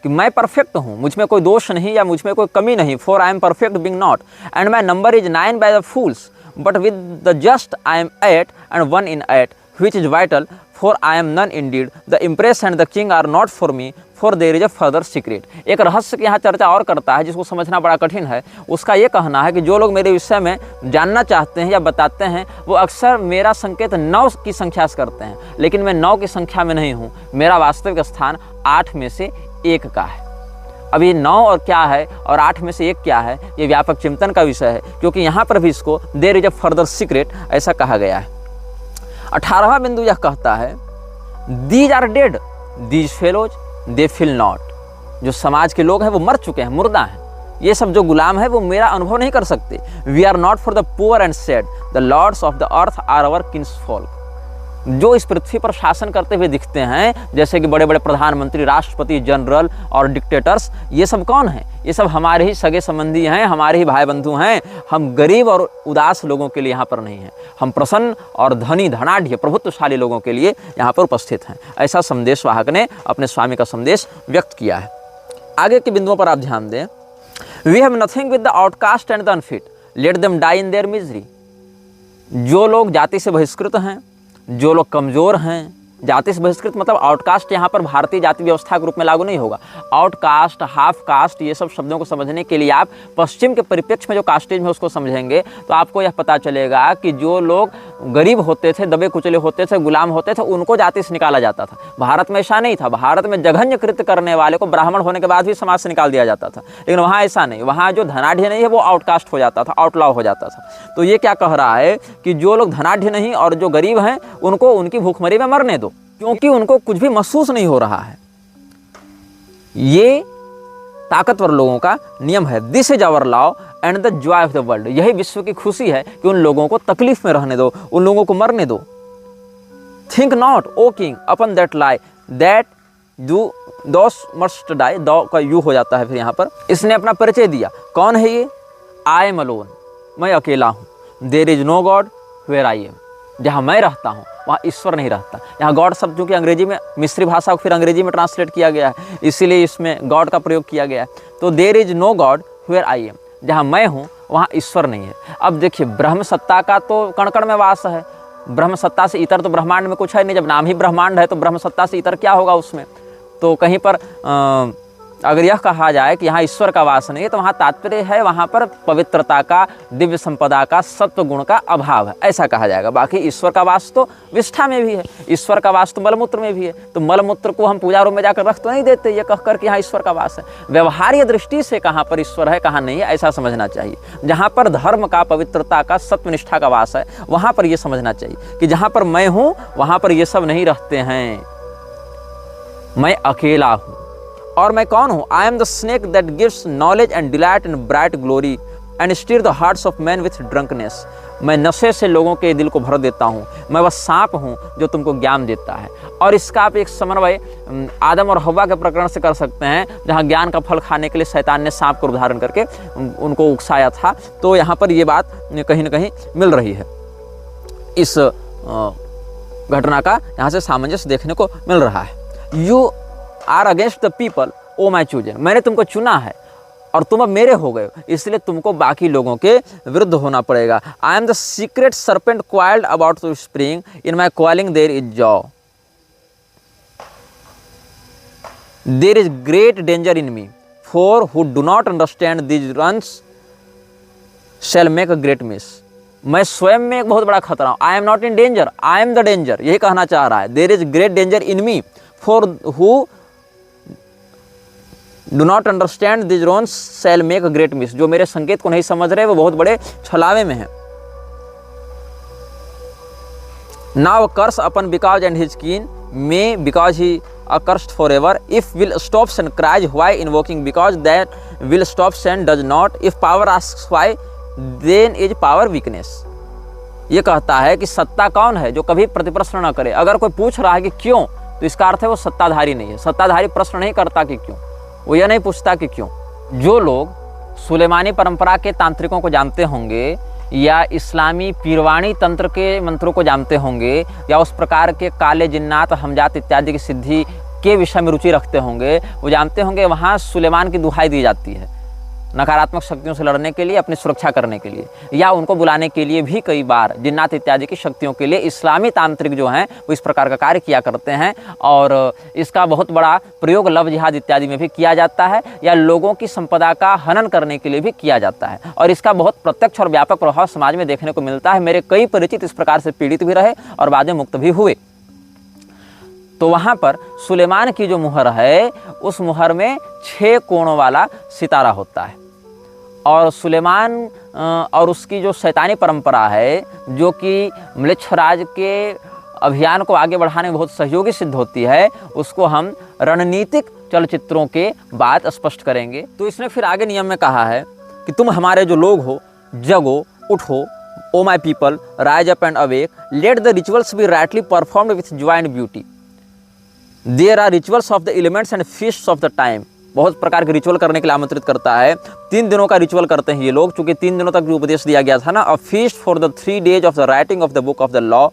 कि मैं परफेक्ट हूँ, मुझ में कोई दोष नहीं या मुझ में कोई कमी नहीं। For I am perfect being not and my number is 9 by the fools, but with the just I am 8 and 1 in 8, which is vital, for I am none indeed. The empress and the king are not for me, for there is a further secret. एक रहस्य की यहाँ चर्चा और करता है जिसको समझना बड़ा कठिन है। उसका ये कहना है कि जो लोग मेरे विषय में जानना चाहते हैं या बताते हैं वो अक्सर मेरा संकेत 9 की संख्या से करते हैं, लेकिन मैं 9 की संख्या में नहीं हूँ। मेरा वास्तविक स्थान 8 में से 1 का है। अब ये 9 और क्या है और 8 में से 1 क्या है, ये व्यापक चिंतन का विषय है, क्योंकि यहाँ पर भी इसको there is a further secret ऐसा कहा गया है। 18वां बिंदु यह कहता है these are dead, these fellows they feel not. जो समाज के लोग हैं वो मर चुके हैं, मुर्दा हैं। ये सब जो गुलाम है वो मेरा अनुभव नहीं कर सकते। We are not for the poor and sad, the lords of the earth are our kinsfolk. जो इस पृथ्वी पर शासन करते हुए दिखते हैं, जैसे कि बड़े बड़े प्रधानमंत्री, राष्ट्रपति, जनरल और डिक्टेटर्स, ये सब कौन हैं? ये सब हमारे ही सगे संबंधी हैं, हमारे ही भाई बंधु हैं। हम गरीब और उदास लोगों के लिए यहाँ पर नहीं हैं, हम प्रसन्न और धनी, धनाढ्य, प्रभुत्वशाली लोगों के लिए यहाँ पर उपस्थित हैं। ऐसा संदेश वाहक ने अपने स्वामी का संदेश व्यक्त किया है। आगे के बिंदुओं पर आप ध्यान दें। We have nothing with the outcast and the unfit, let them die in their misery. जो लोग जाति से बहिष्कृत हैं, जो लोग कमज़ोर हैं, जाति से बहिष्कृत मतलब आउटकास्ट यहाँ पर भारतीय जाति व्यवस्था के रूप में लागू नहीं होगा। आउटकास्ट, हाफ कास्ट, ये सब शब्दों को समझने के लिए आप पश्चिम के परिप्रेक्ष्य में जो कास्टिज्म है उसको समझेंगे तो आपको यह पता चलेगा कि जो लोग गरीब होते थे, दबे कुचले होते थे, गुलाम होते थे, उनको जाति से निकाला जाता था। भारत में ऐसा नहीं था। भारत में जघन्य कृत्य करने वाले को ब्राह्मण होने के बाद भी समाज से निकाल दिया जाता था, लेकिन वहाँ ऐसा नहीं। वहाँ जो धनाढ़ नहीं है वो आउटकास्ट हो जाता था, आउटलॉ हो जाता था। तो ये क्या कह रहा है कि जो लोग धनाढ़ नहीं और जो गरीब हैं उनको उनकी भूखमरी में मरने दो, क्योंकि उनको कुछ भी महसूस नहीं हो रहा है। ये ताकतवर लोगों का नियम है। This is our law and the joy of the world. यही विश्व की खुशी है कि उन लोगों को तकलीफ में रहने दो, उन लोगों को मरने दो। Think not o king upon that lie that you thou must die. दो का यू हो जाता है फिर यहाँ पर। इसने अपना परिचय दिया। कौन है ये? आई एम अलोन, मैं अकेला हूँ। There is no god where I am. जहाँ मैं रहता हूँ वहाँ ईश्वर नहीं रहता। यहाँ गॉड शब्द जो कि अंग्रेजी में, मिस्री भाषा को फिर अंग्रेजी में ट्रांसलेट किया गया है, इसीलिए इसमें गॉड का प्रयोग किया गया है। तो there is no god where I am, जहाँ मैं हूँ वहाँ ईश्वर नहीं है। अब देखिए, ब्रह्म सत्ता का तो कण कण में वास है। ब्रह्म सत्ता से इतर तो ब्रह्मांड में कुछ है नहीं। जब नाम ही ब्रह्मांड है तो ब्रह्म सत्ता से इतर क्या होगा उसमें? तो कहीं पर अगर यह कहा जाए कि यहाँ ईश्वर का वास नहीं है तो वहाँ तात्पर्य है वहाँ पर पवित्रता का, दिव्य संपदा का, सत्व गुण का अभाव है, ऐसा कहा जाएगा। बाकी ईश्वर का वास तो विष्ठा में भी है, ईश्वर का वास तो मलमूत्र में भी है। तो मलमूत्र को हम पूजा रूम में जाकर रख तो नहीं देते ये कहकर कि यहाँ ईश्वर का वास है। व्यवहार्य दृष्टि से कहाँ पर ईश्वर है, कहाँ नहीं है, ऐसा समझना चाहिए। जहाँ पर धर्म का, पवित्रता का, सत्वनिष्ठा का वास है वहाँ पर यह समझना चाहिए कि जहाँ पर मैं हूँ वहाँ पर ये सब नहीं रहते हैं। मैं अकेला हूँ। और मैं कौन हूँ? I am the snake that gives knowledge and delight and bright glory and stir the hearts of man with drunkenness. मैं नशे से लोगों के दिल को भर देता हूँ। मैं वह सांप हूँ जो तुमको ज्ञान देता है। और इसका आप एक समन्वय आदम और हव्वा के प्रकरण से कर सकते हैं, जहाँ ज्ञान का फल खाने के लिए शैतान ने सांप को उदाहरण करके उनको उकसाया था। तो यहाँ पर ये बात कहीं ना कहीं मिल रही है। इस घटना का यहाँ से सामंजस्य देखने को मिल रहा है। You are against the people o my chosen. मैंने तुमको चुना है और तुम अब मेरे हो गए हो, इसलिए तुमको बाकी लोगों के विरुद्ध होना पड़ेगा। I am the secret serpent coiled about the spring, in my coiling there is joy, there is great danger in me, for who do not understand these runes shall make a great miss. मैं स्वयं में एक बहुत बड़ा खतरा हूं। I am not in danger, I am the danger, यही कहना चाह रहा है। There is great danger in me, for who do not understand this runes shall make a great miss. जो मेरे संकेत को नहीं समझ रहे वो बहुत बड़े छलावे में हैं। Now curse upon because and his kin may because he accursed forever, if will stops and cries why invoking, because that will stops and does not, if power asks why then is power weakness। ये कहता है कि सत्ता कौन है जो कभी प्रतिप्रश्न न करे। अगर कोई पूछ रहा है कि क्यों, तो इसका अर्थ है वो सत्ताधारी नहीं है। सत्ताधारी प्रश्न नहीं करता कि क्यों, वो यह नहीं पूछता कि क्यों। जो लोग सुलेमानी परंपरा के तांत्रिकों को जानते होंगे या इस्लामी पीरवाणी तंत्र के मंत्रों को जानते होंगे या उस प्रकार के काले जिन्नात हमजात इत्यादि की सिद्धि के विषय में रुचि रखते होंगे, वो जानते होंगे वहाँ सुलेमान की दुहाई दी जाती है नकारात्मक शक्तियों से लड़ने के लिए, अपनी सुरक्षा करने के लिए, या उनको बुलाने के लिए भी कई बार जिन्नात इत्यादि की शक्तियों के लिए इस्लामी तांत्रिक जो हैं वो इस प्रकार का कार्य किया करते हैं। और इसका बहुत बड़ा प्रयोग लव जिहाद इत्यादि में भी किया जाता है या लोगों की संपदा का हनन करने के लिए भी किया जाता है। और इसका बहुत प्रत्यक्ष और व्यापक प्रभाव समाज में देखने को मिलता है। मेरे कई परिचित इस प्रकार से पीड़ित भी रहे और बाद में मुक्त भी हुए। तो वहाँ पर सुलेमान की जो मुहर है उस मुहर में 6 कोणों वाला सितारा होता है। और सुलेमान और उसकी जो शैतानी परंपरा है जो कि म्लेच्छराज के अभियान को आगे बढ़ाने में बहुत सहयोगी सिद्ध होती है, उसको हम रणनीतिक चलचित्रों के बाद स्पष्ट करेंगे। तो इसने फिर आगे नियम में कहा है कि तुम हमारे जो लोग हो, जगो, उठो, O my people, rise up and awake, let the rituals be rightly performed with joy and beauty, there are rituals of the elements and feasts of the time. बहुत प्रकार के रिचुअल करने के लिए आमंत्रित करता है। 3 दिनों का रिचुअल करते हैं ये लोग, चूंकि 3 दिनों तक भी उपदेश दिया गया था ना। अ feast for the 3 days of the writing of the book of the law,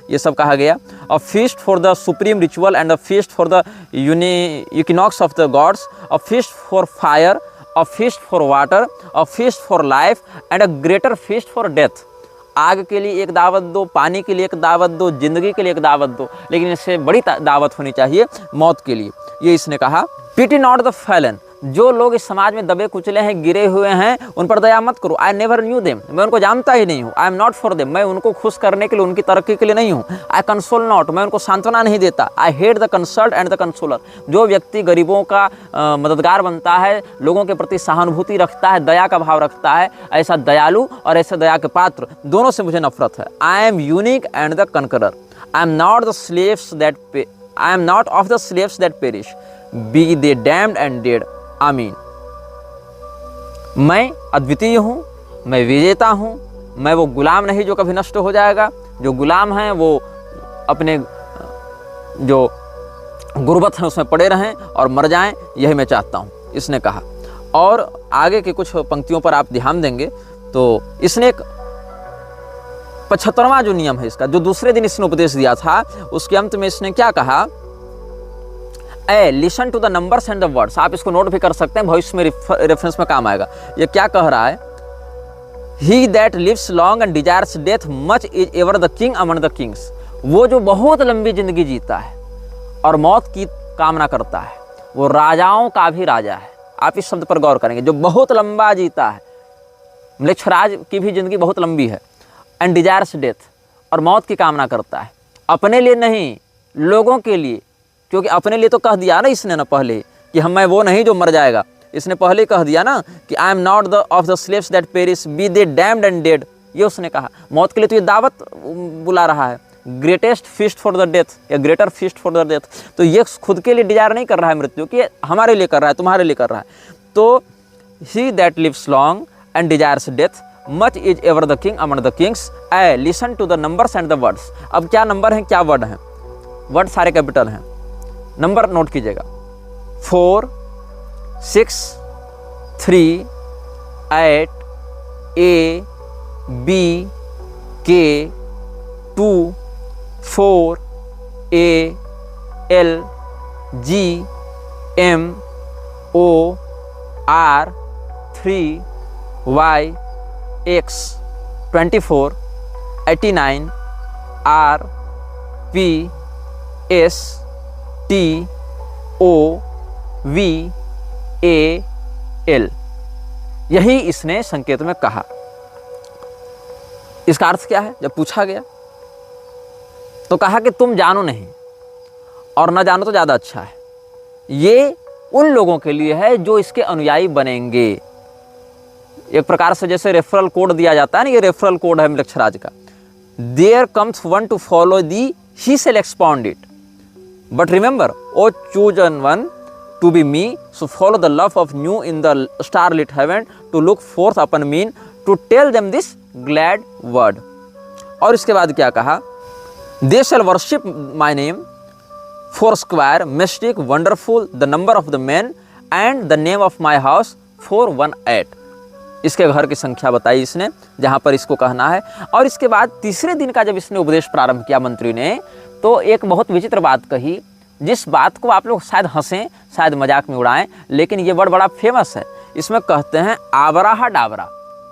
ये सब कहा गया। अ feast for the supreme ritual and a feast for the equinox of the gods, a feast for fire, a feast for water, a feast for life and a greater feast for death. आग के लिए एक दावत दो, पानी के लिए एक दावत दो, जिंदगी के लिए एक दावत दो, लेकिन इससे बड़ी दावत होनी चाहिए मौत के लिए। ये इसने कहा। पिटी नॉट द फैलन, जो लोग इस समाज में दबे कुचले हैं, गिरे हुए हैं, उन पर दया मत करो। आई नेवर न्यू देम, मैं उनको जानता ही नहीं हूँ। I am not for them, मैं उनको खुश करने के लिए, उनकी तरक्की के लिए नहीं हूँ। आई कंसोल नॉट, मैं उनको सांत्वना नहीं देता। I hate the consult and the consoler, जो व्यक्ति गरीबों का मददगार बनता है, लोगों के प्रति सहानुभूति रखता है, दया का भाव रखता है, ऐसा दयालु और ऐसे दया के पात्र दोनों से मुझे नफरत है। I am unique and the conqueror, I am not the slaves that I am not of the slaves that perish, be they damned and dead, amen. मैं अद्वितीय हूँ, मैं विजेता हूँ, मैं वो गुलाम नहीं जो कभी नष्ट हो जाएगा। जो गुलाम हैं वो अपने जो गुर्बत है उसमें पड़े रहें और मर जाएं, यही मैं चाहता हूँ, इसने कहा। और आगे की कुछ पंक्तियों पर आप ध्यान देंगे तो इसने एक 75वां जो नियम है इसका, जो दूसरे दिन इसने उपदेश दिया था, उसके अंत में इसने क्या कहा, listen to the numbers and the words. आप इसको नोट भी कर सकते हैं, भविष्य में रेफरेंस में काम आएगा। ये क्या कह रहा है, he that lives long and desires death much is ever the king among the kings. वो जो बहुत लंबी जिंदगी जीता है और मौत की कामना करता है, वो राजाओं का भी राजा है। आप इस शब्द पर गौर करेंगे, जो बहुत लंबा जीता है। म्लेच्छराज की भी जिंदगी बहुत लंबी है। एंड डिजायर्स डेथ, और मौत की कामना करता है, अपने लिए नहीं, लोगों के लिए। क्योंकि अपने लिए तो कह दिया ना इसने ना पहले कि मैं वो नहीं जो मर जाएगा। इसने पहले कह दिया ना कि I am not the of the slaves that perish, be they damned and dead. ये उसने कहा। मौत के लिए तो ये दावत बुला रहा है, greatest feast for the death या greater feast for the death. तो ये खुद के लिए डिजायर नहीं कर रहा है मृत्यु की, हमारे लिए कर रहा है, तुम्हारे लिए कर रहा है। तो he that lives long and desires death much is ever the king among the kings, I listen to the numbers and the words. अब क्या नंबर हैं, क्या वर्ड हैं? वर्ड सारे कैपिटल हैं। नंबर नोट कीजिएगा, 4, 6, 3, 8, A, B, K, 2, 4, A, L, G, M, O, R, 3Y X 24 89 R P S T O V A L, यही इसने संकेत में कहा। इसका अर्थ क्या है? जब पूछा गया तो कहा कि तुम जानो नहीं और न जानो तो ज़्यादा अच्छा है। ये उन लोगों के लिए है जो इसके अनुयायी बनेंगे। एक प्रकार से जैसे रेफरल कोड दिया जाता है ना, ये रेफरल कोड है मृक्षराज का। There comes one to follow thee, he shall expound it, but remember O chosen one to be me, so follow the love of Nu in the star lit heaven, to look forth upon men, to tell them this glad word. और इसके बाद क्या कहा? They shall worship my name foursquare, mystic, wonderful, the number of the man and the name of my house 418। इसके घर की संख्या बताई इसने जहाँ पर इसको कहना है। और इसके बाद तीसरे दिन का जब इसने उपदेश प्रारंभ किया मंत्री ने, तो एक बहुत विचित्र बात कही, जिस बात को आप लोग शायद हंसें, शायद मजाक में उड़ाएं, लेकिन ये वर्ड बड़ा फेमस है। इसमें कहते हैं आबरा डाबरा।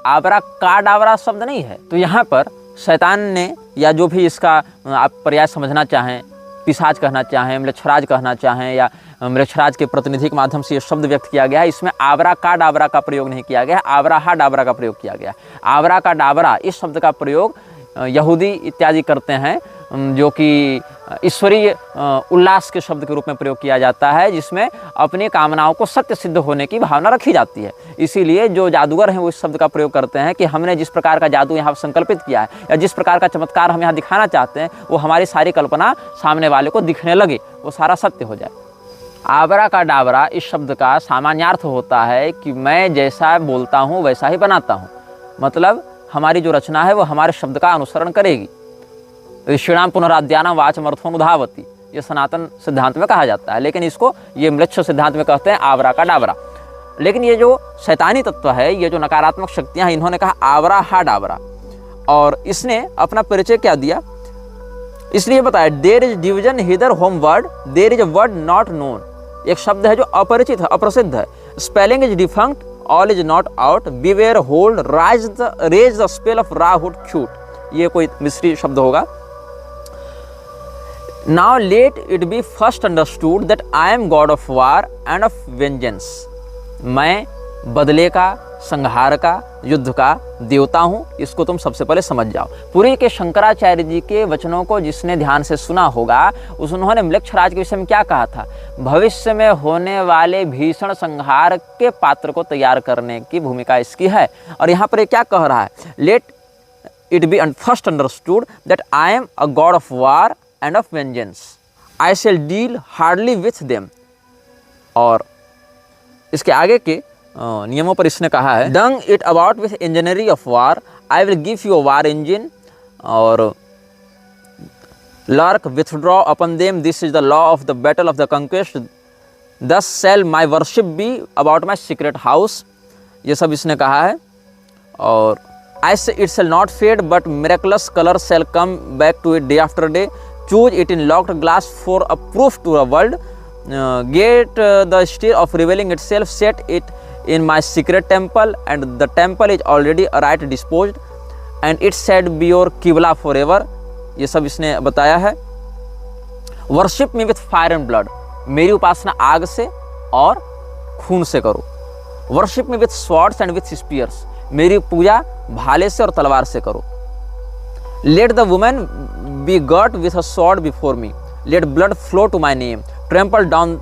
आबरा का डाबरा शब्द नहीं है। तो यहाँ पर शैतान ने, या जो भी इसका आप पर्याय समझना चाहें, पिशाच कहना चाहें, मृक्षराज कहना चाहें, या मृक्षराज के प्रतिनिधि के माध्यम से ये शब्द व्यक्त किया गया है। इसमें आबरा का डाबरा का प्रयोग नहीं किया गया, आबरा डाबरा का प्रयोग किया गया। आबरा का डाबरा इस शब्द का प्रयोग यहूदी इत्यादि करते हैं, जो कि ईश्वरीय उल्लास के शब्द के रूप में प्रयोग किया जाता है, जिसमें अपनी कामनाओं को सत्य सिद्ध होने की भावना रखी जाती है। इसीलिए जो जादूगर हैं वो इस शब्द का प्रयोग करते हैं कि हमने जिस प्रकार का जादू यहाँ संकल्पित किया है, या जिस प्रकार का चमत्कार हम यहाँ दिखाना चाहते हैं, वो हमारी सारी कल्पना सामने वाले को दिखने लगे, वो सारा सत्य हो जाए। आबरा का डाबरा इस शब्द का सामान्यार्थ होता है कि मैं जैसा बोलता हूँ वैसा ही बनाता हूँ। मतलब हमारी जो रचना है वो हमारे शब्द का अनुसरण करेगी। ऋषिणाम पुनराद्यानाम वाचमर्थोनुधावती, ये सनातन सिद्धांत में कहा जाता है, लेकिन इसको ये म्लेच्छ सिद्धांत में कहते हैं आबरा का डाबरा। लेकिन ये जो शैतानी तत्व है, ये जो नकारात्मक शक्तियाँ हैं, इन्होंने कहा आबरा हा डाबरा। और इसने अपना परिचय क्या दिया? इसलिए बताया there is division hither home word, there is a word not known. एक शब्द है जो अपरिचित है, अप्रसिद्ध है। Spelling is defunct, all is not out, beware hold, raise the spell of Ra Hoor Khuit. ये कोई मिस्री शब्द होगा। Now let it be first understood that I am God of war and of vengeance. मैं बदले का, संहार का, युद्ध का देवता हूँ। इसको तुम सबसे पहले समझ जाओ। पुरी के शंकराचार्य जी के वचनों को जिसने ध्यान से सुना होगा, उन्होंने मृक्षराज के विषय में क्या कहा था? भविष्य में होने वाले भीषण संहार के पात्र को तैयार करने की भूमिका इसकी है। और यहाँ पर ये क्या कह रहा है? Let it be first understood that I am a God of war and of vengeance. I shall deal hardly with them. और इसके आगे के नियमों पर इसने कहा है, Dung it about with enginery of war, I will give you a war engine. और lurk, withdraw upon them, this is the law of the battle of the conquest. Thus shall my worship be about my secret house. ये सब इसने कहा है। और I say it shall not fade, but miraculous color shall come back to it day after day. Choose it in locked glass for a proof to the world. Get the stir of revealing itself, set it in my secret temple, and the temple is already right disposed, and it shall be your Qibla forever. ये सब इसने बताया है। Worship me with fire and blood. मेरी उपासना आग से और खून से करो। Worship me with swords and with spears. मेरी पूजा भाले से और तलवार से करो। Let the woman be girt with a sword before me. Let blood flow to my name. Trample down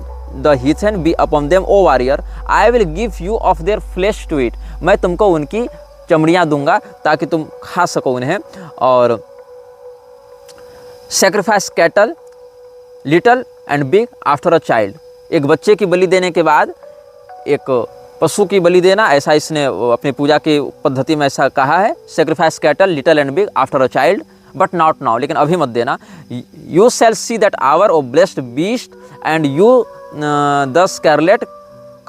the heathen, be upon them, O warrior. I will give you of their flesh to eat. मैं तुमको उनकी चमड़ियाँ दूंगा ताकि तुम खा सको उन्हें। और sacrifice cattle, little and big after a child. एक बच्चे की बलि देने के बाद एक पशु की बलि देना, ऐसा इसने अपनी पूजा की पद्धति में ऐसा कहा है। Sacrifice cattle little and big after a child, but not now, लेकिन अभी मत देना। You shall see that hour O blessed beast and you the scarlet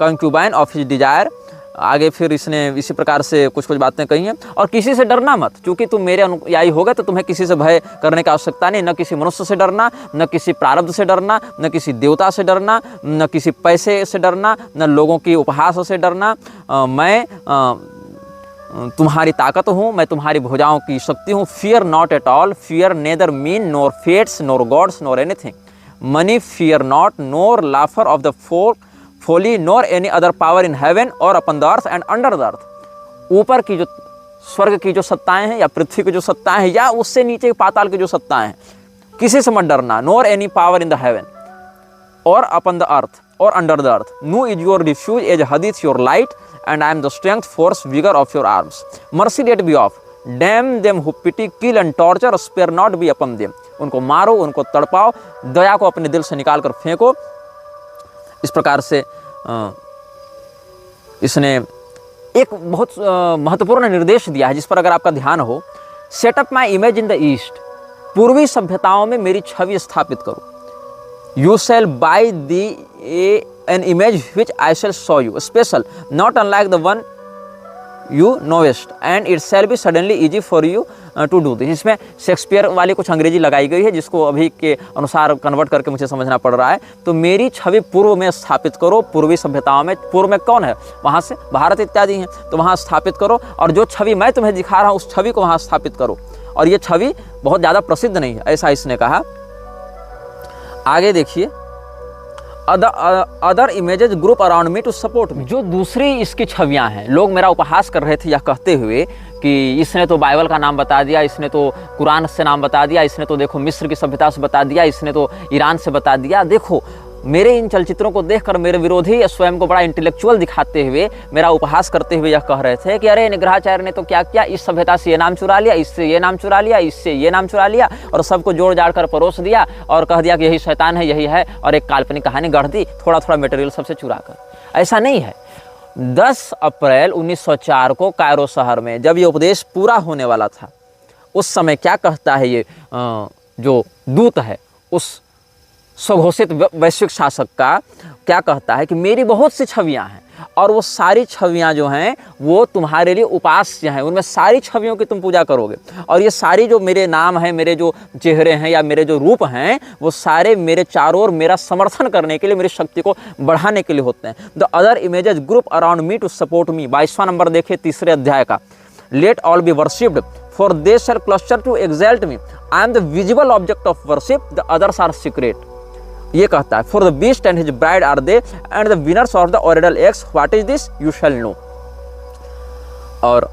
concubine of his desire, आगे फिर इसने इसी प्रकार से कुछ कुछ बातें कही हैं। और किसी से डरना मत, क्योंकि तुम मेरे अनुयायी होगे तो तुम्हें किसी से भय करने की आवश्यकता नहीं, न किसी मनुष्य से डरना, न किसी प्रारब्ध से डरना, न किसी देवता से डरना, न किसी पैसे से डरना, न लोगों की उपहास से डरना। मैं तुम्हारी ताकत हूँ, मैं तुम्हारी भुजाओं की शक्ति हूँ। Fear not at all, fear neither men nor fates nor gods nor anything, money fear not nor laughter of the folly nor any other power in heaven or upon the earth and under the earth। ऊपर की जो स्वर्ग की जो सत्ताएं हैं या पृथ्वी की जो सत्ताएं हैं या उससे नीचे पाताल की जो सत्ताएं हैं, किसी से मत डरना। nor any power in the heaven or upon the earth or under the earth, no is your refuge as hadith your light and I am the strength force vigor of your arms, mercy let be off, damn them who pity kill and torture, spare not be upon them। उनको मारो, उनको तड़पाओ, दया को अपने दिल से निकाल कर फेंको। इस प्रकार से इसने एक बहुत महत्वपूर्ण निर्देश दिया है जिस पर अगर आपका ध्यान हो। Set up my image in the east, पूर्वी सभ्यताओं में मेरी छवि स्थापित करो। You shall buy thee an image which I shall show you special not unlike the one you knowest and it shall be suddenly easy for you to do this. इसमें Shakespeare वाली कुछ अंग्रेजी लगाई गई है जिसको अभी के अनुसार कन्वर्ट करके मुझे समझना पड़ रहा है। तो मेरी छवि पूर्व में स्थापित करो, पूर्वी सभ्यताओं में। पूर्व में कौन है? वहाँ से भारत इत्यादि हैं, तो वहाँ स्थापित करो। और जो छवि मैं तुम्हें दिखा रहा हूँ उस छवि को वहाँ स्थापित करो। और ये छवि बहुत ज़्यादा प्रसिद्ध नहीं है, ऐसा इसने कहा। आगे देखिए, other images group around me to support me. जो दूसरी इसकी छवियां हैं, लोग मेरा उपहास कर रहे थे यह कहते हुए कि इसने तो बाइबल का नाम बता दिया, इसने तो कुरान से नाम बता दिया, इसने तो देखो मिस्र की सभ्यता से बता दिया, इसने तो ईरान से बता दिया। देखो मेरे इन चलचित्रों को देखकर मेरे विरोधी स्वयं को बड़ा इंटेलेक्चुअल दिखाते हुए, मेरा उपहास करते हुए यह कह रहे थे कि अरे निग्रहाचार्य ने तो क्या किया, इस सभ्यता से ये नाम चुरा लिया, इससे ये नाम चुरा लिया, इससे ये नाम चुरा लिया और सबको जोड़ जाड़ कर परोस दिया और कह दिया कि यही शैतान है, यही है, और एक काल्पनिक कहानी गढ़ दी थोड़ा थोड़ा मटेरियल सबसे चुरा कर। ऐसा नहीं है। 10 अप्रैल 1904 को कायरो शहर में जब ये उपदेश पूरा होने वाला था, उस समय क्या कहता है ये जो दूत है उस स्वघोषित वैश्विक शासक का, क्या कहता है कि मेरी बहुत सी छवियां हैं और वो सारी छवियां जो हैं वो तुम्हारे लिए उपास्य हैं, उनमें सारी छवियों की तुम पूजा करोगे। और ये सारी जो मेरे नाम हैं, मेरे जो चेहरे हैं या मेरे जो रूप हैं, वो सारे मेरे चारों ओर मेरा समर्थन करने के लिए, मेरी शक्ति को बढ़ाने के लिए होते हैं। The other images group around me to support me. 22वां नंबर देखिए 3 अध्याय का। Let all be worshipped for they shall cluster to exalt me, I am the visible object of worship, the others are secret. ये कहता है for the beast and his bride are they and the winners of the ordeal X, what is this you shall know. और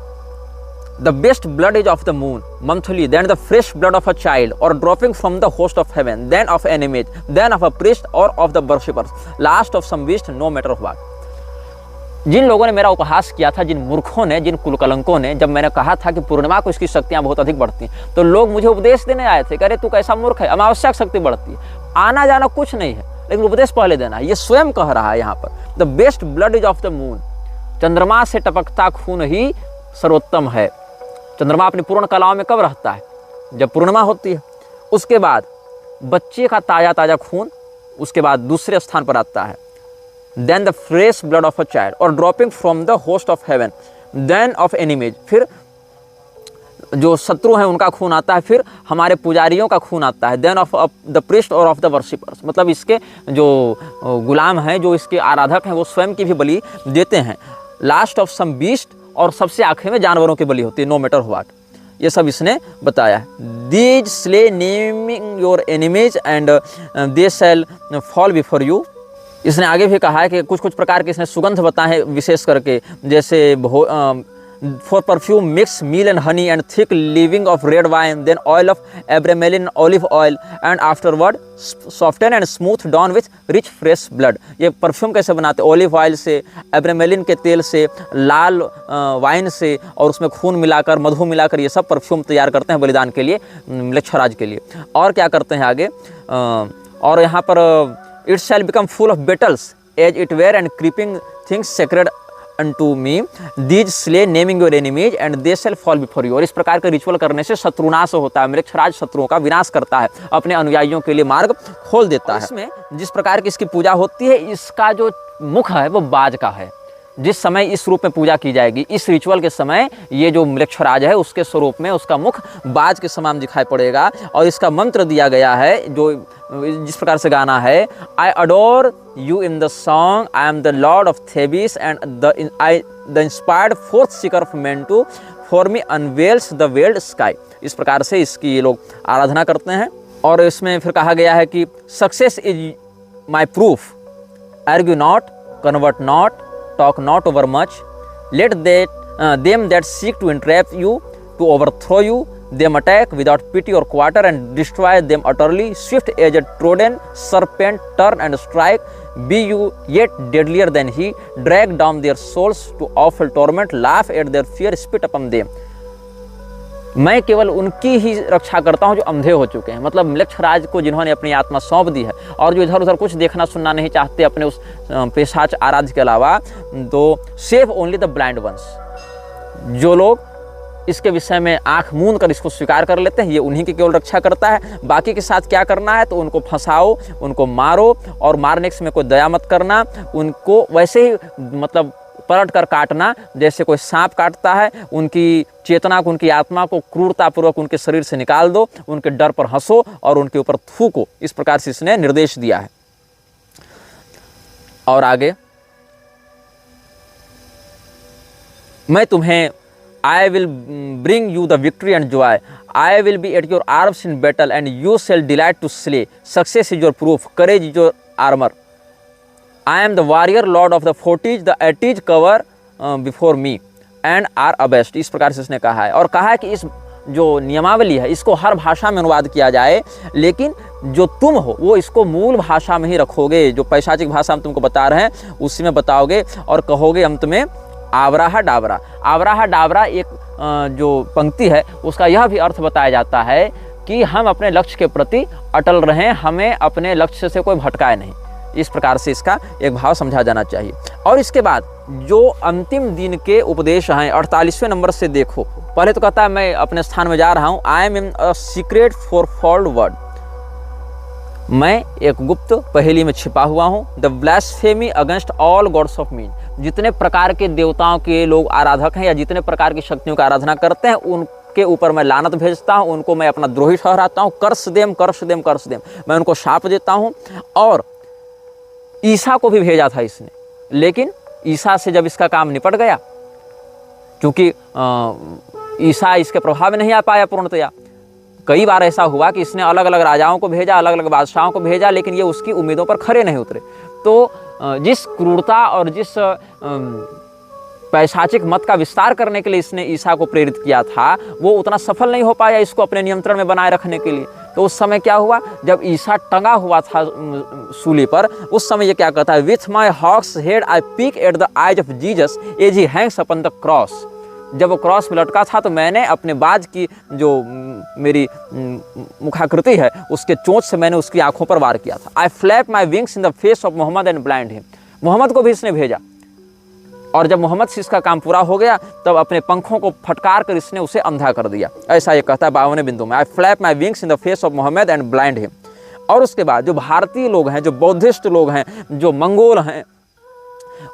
the best blood is of the moon monthly, then the fresh blood of a child or dropping from the host of heaven, then of an image, then of a priest or of the worshippers, last of some beast, no matter of what. जिन लोगों ने मेरा उपहास किया था, जिन मूर्खों ने, जिन कुलकलंकों ने, जब मैंने कहा था कि पूर्णिमा को इसकी शक्तियां बहुत अधिक बढ़ती हैं, तो लोग मुझे उपदेश देने आए थे कि अरे तू कैसा मूर्ख है, अमावस्या की शक्ति बढ़ती है। आना जाना कुछ नहीं है, लेकिन उपदेश पहले देना है। ये स्वयं कह रहा है यहाँ पर, the best blood is of the moon. चंद्रमा से टपकता खून ही सर्वोत्तम है। चंद्रमा अपनी पूर्ण कलाओं में कब रहता है? जब पूर्णिमा होती है। उसके बाद बच्चे का ताजा ताजा खून उसके बाद दूसरे स्थान पर आता है। Then the fresh blood of a child or dropping from the host of heaven, then of an image, फिर जो शत्रु हैं उनका खून आता है, फिर हमारे पुजारियों का खून आता है, then of the priest or of the worshippers. मतलब इसके जो गुलाम हैं, जो इसके आराधक हैं, वो स्वयं की भी बलि देते हैं। लास्ट ऑफ सम बीस्ट, और सबसे आखिर में जानवरों की बलि होती है, नो मैटर व्हाट। ये सब इसने बताया है। These slay naming your enemies and they shall fall before you. इसने आगे भी कहा है कि कुछ कुछ प्रकार के इसने सुगंध बताए हैं, विशेष करके जैसे for perfume mix meal and honey and thick leaving of red wine, then oil of Abramelin olive oil and afterward soften and smooth down with rich fresh blood. ये परफ्यूम कैसे बनाते? ऑलिव ऑयल से, एब्रेमेलिन के तेल से, लाल wine से और उसमें खून मिलाकर, मधु मिलाकर ये सब परफ्यूम तैयार करते हैं बलिदान के लिए, म्लेच्छराज के लिए। और क्या करते हैं आगे? और यहाँ पर It shall become full of battles as it were and creeping things sacred unto me. These slay naming your enemies and they shall fall before you। और इस प्रकार के रिचुअल करने से शत्रुनाश होता है, म्लेच्छराज शत्रुओं का विनाश करता है, अपने अनुयायियों के लिए मार्ग खोल देता है। इसमें जिस प्रकार की इसकी पूजा होती है, इसका जो मुख है वो बाज का है। जिस समय इस रूप में पूजा की जाएगी, इस रिचुअल के समय ये जो म्लेच्छराज है उसके स्वरूप में उसका मुख बाज के समान दिखाई पड़ेगा। और इसका मंत्र दिया गया है जो जिस प्रकार से गाना है, I adore you in the song, I am the lord of Thebes and the inspired forth seeker of Mentu, for me unveils the veiled sky. इस प्रकार से इसकी ये लोग आराधना करते हैं। और इसमें फिर कहा गया है कि success is my proof, argue not, convert not, talk not over much, let them that seek to entrap you, to overthrow you, them attack without pity or quarter and destroy them utterly, swift as a trodden serpent, turn and strike, be you yet deadlier than he, drag down their souls to awful torment, laugh at their fear, spit upon them। मैं केवल उनकी ही रक्षा करता हूं जो अंधे हो चुके हैं, मतलब म्लेच्छराज को जिन्होंने अपनी आत्मा सौंप दी है और जो इधर उधर कुछ देखना सुनना नहीं चाहते अपने उस पेशाच आराध्य के अलावा, तो save only the blind ones. जो लोग इसके विषय में आंख मूंद कर इसको स्वीकार कर लेते हैं, ये उन्हीं की केवल रक्षा करता है। बाकी के साथ क्या करना है, तो उनको फंसाओ, उनको मारो, और मारने के समय कोई दया मत करना, उनको वैसे ही मतलब पलट कर काटना जैसे कोई सांप काटता है। उनकी चेतना को, उनकी आत्मा को क्रूरतापूर्वक उनके शरीर से निकाल दो, उनके डर पर हंसो और उनके ऊपर थूको। इस प्रकार से इसने निर्देश दिया है। और आगे, मैं तुम्हें I will bring you the victory and joy. I will be at your arms in battle and you shall delight to slay. Success is your proof, courage is your armor. I am the warrior lord of the forties, the eighties cover before me and are abashed। इस प्रकार से इसने कहा है। और कहा है कि इस जो नियमावली है इसको हर भाषा में अनुवाद किया जाए, लेकिन जो तुम हो वो इसको मूल भाषा में ही रखोगे। जो पैशाचिक भाषा हम तुमको बता रहे हैं उसी में बताओगे और कहोगे अंत में आवराहा डाबरा। आवराहा डाबरा एक जो पंक्ति है उसका यह भी अर्थ बताया जाता है कि हम अपने लक्ष्य के प्रति अटल रहें, हमें अपने लक्ष्य से कोई भटकाए नहीं। इस प्रकार से इसका एक भाव समझा जाना चाहिए। और इसके बाद जो अंतिम दिन के उपदेश हैं 48वें नंबर से देखो। पहले तो कहता है मैं अपने स्थान में जा रहा हूँ, I am in a secret fourfold word, मैं एक गुप्त पहेली में छिपा हुआ हूँ। The blasphemy against all gods of men, जितने प्रकार के देवताओं के लोग आराधक हैं या जितने प्रकार की शक्तियों का आराधना करते हैं उनके ऊपर मैं लानत भेजता हूँ, उनको मैं अपना द्रोही ठहराता हूँ। कर्स देम कर्स देम कर्स देम, मैं उनको शाप देता हूँ। और ईसा को भी भेजा था इसने, लेकिन ईसा से जब इसका काम निपट गया, क्योंकि ईसा इसके प्रभाव में नहीं आ पाया पूर्णतया। कई बार ऐसा हुआ कि इसने अलग अलग राजाओं को भेजा, अलग अलग बादशाहों को भेजा, लेकिन ये उसकी उम्मीदों पर खरे नहीं उतरे। तो जिस क्रूरता और जिस पैशाचिक मत का विस्तार करने के लिए इसने ईसा को प्रेरित किया था, वो उतना सफल नहीं हो पाया इसको अपने नियंत्रण में बनाए रखने के लिए। तो उस समय क्या हुआ, जब ईसा टंगा हुआ था सूली पर, उस समय ये क्या कहता है, with my hawk's head I peek at the eyes of Jesus as he hangs upon the cross. जब वो क्रॉस में लटका था तो मैंने अपने बाज की जो मेरी मुखाकृति है उसके चोंच से मैंने उसकी आंखों पर वार किया था। I flap my wings in the face of Mohammed and blind him, Mohammed को भी इसने भेजा। और जब मोहम्मद से इसका काम पूरा हो गया तब अपने पंखों को फटकार कर इसने उसे अंधा कर दिया। ऐसा ये कहता है 52वें बिंदु में, I flap my wings in the face of Mohammed and blind him. और उसके बाद जो भारतीय लोग हैं, जो बौद्धिस्ट लोग हैं, जो मंगोल हैं,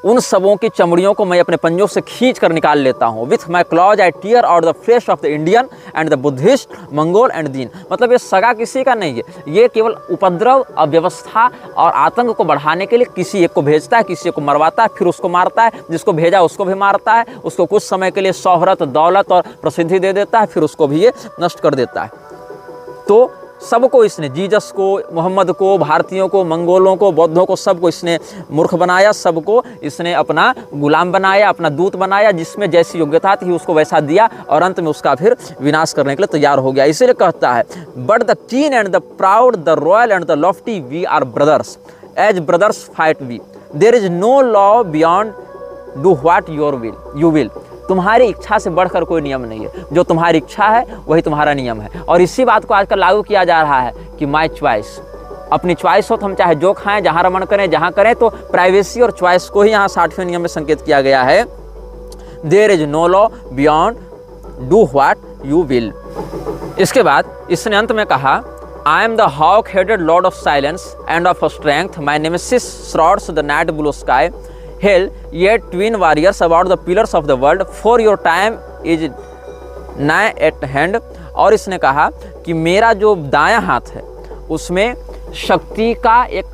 उन सबों की चमड़ियों को मैं अपने पंजों से खींच कर निकाल लेता हूँ। With my claws I tear out the flesh of the Indian and the Buddhist Mongol and Din. मतलब ये सगा किसी का नहीं है, ये केवल उपद्रव, अव्यवस्था और आतंक को बढ़ाने के लिए किसी एक को भेजता है, किसी को मरवाता है, फिर उसको मारता है, जिसको भेजा उसको भी मारता है, उसको कुछ समय के लिए शोहरत, दौलत और प्रसिद्धि दे देता है, फिर उसको भी ये नष्ट कर देता है। तो सबको इसने, जीसस को, मोहम्मद को, भारतीयों को, मंगोलों को, बौद्धों को, सबको इसने मूर्ख बनाया, सबको इसने अपना गुलाम बनाया, अपना दूत बनाया, जिसमें जैसी योग्यता थी उसको वैसा दिया और अंत में उसका फिर विनाश करने के लिए तैयार हो गया। इसीलिए कहता है, but the keen and the proud, the royal and the lofty, we are brothers, as brothers fight we, there is no law beyond, do what you will. तुम्हारी इच्छा से बढ़कर कोई नियम नहीं है, जो तुम्हारी इच्छा है वही तुम्हारा नियम है। और इसी बात को आजकल लागू किया जा रहा है कि माई चॉइस, अपनी चॉइस हो तो हम चाहे जो खाएं, जहाँ रमण करें, जहाँ करें। तो प्राइवेसी और चॉइस को ही यहाँ 60वें नियम में संकेत किया गया है। There is no law beyond, do what you will. इसके बाद इसने अंत में कहा, I am the hawk headed lord of silence and of strength, my nemesis shrouds the night blue sky, hell, yet twin warriors about the pillars of the world, for your time is nigh at hand। और इसने कहा कि मेरा जो दायां हाथ है उसमें शक्ति का एक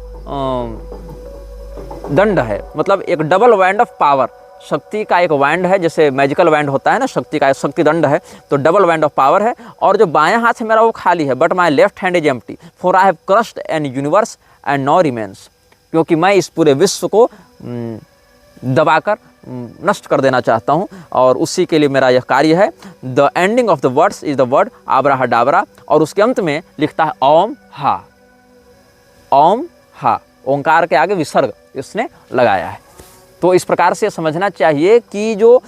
दंड है, मतलब एक डबल वैंड ऑफ पावर, शक्ति का एक वैंड है, जैसे मैजिकल वैंड होता है ना, शक्ति का शक्ति दंड है, तो डबल वैंड ऑफ पावर है। और जो बायां हाथ है मेरा वो खाली है, but my left hand is empty, for I have crushed an universe and no remains, क्योंकि मैं इस पूरे विश्व को दबाकर नष्ट कर देना चाहता हूँ, और उसी के लिए मेरा यह कार्य है। The ending of the words is the word Abrahadabra, और उसके अंत में लिखता है ओम हा। ओम हा, ओंकार के आगे विसर्ग इसने लगाया है। तो इस प्रकार से समझना चाहिए कि जो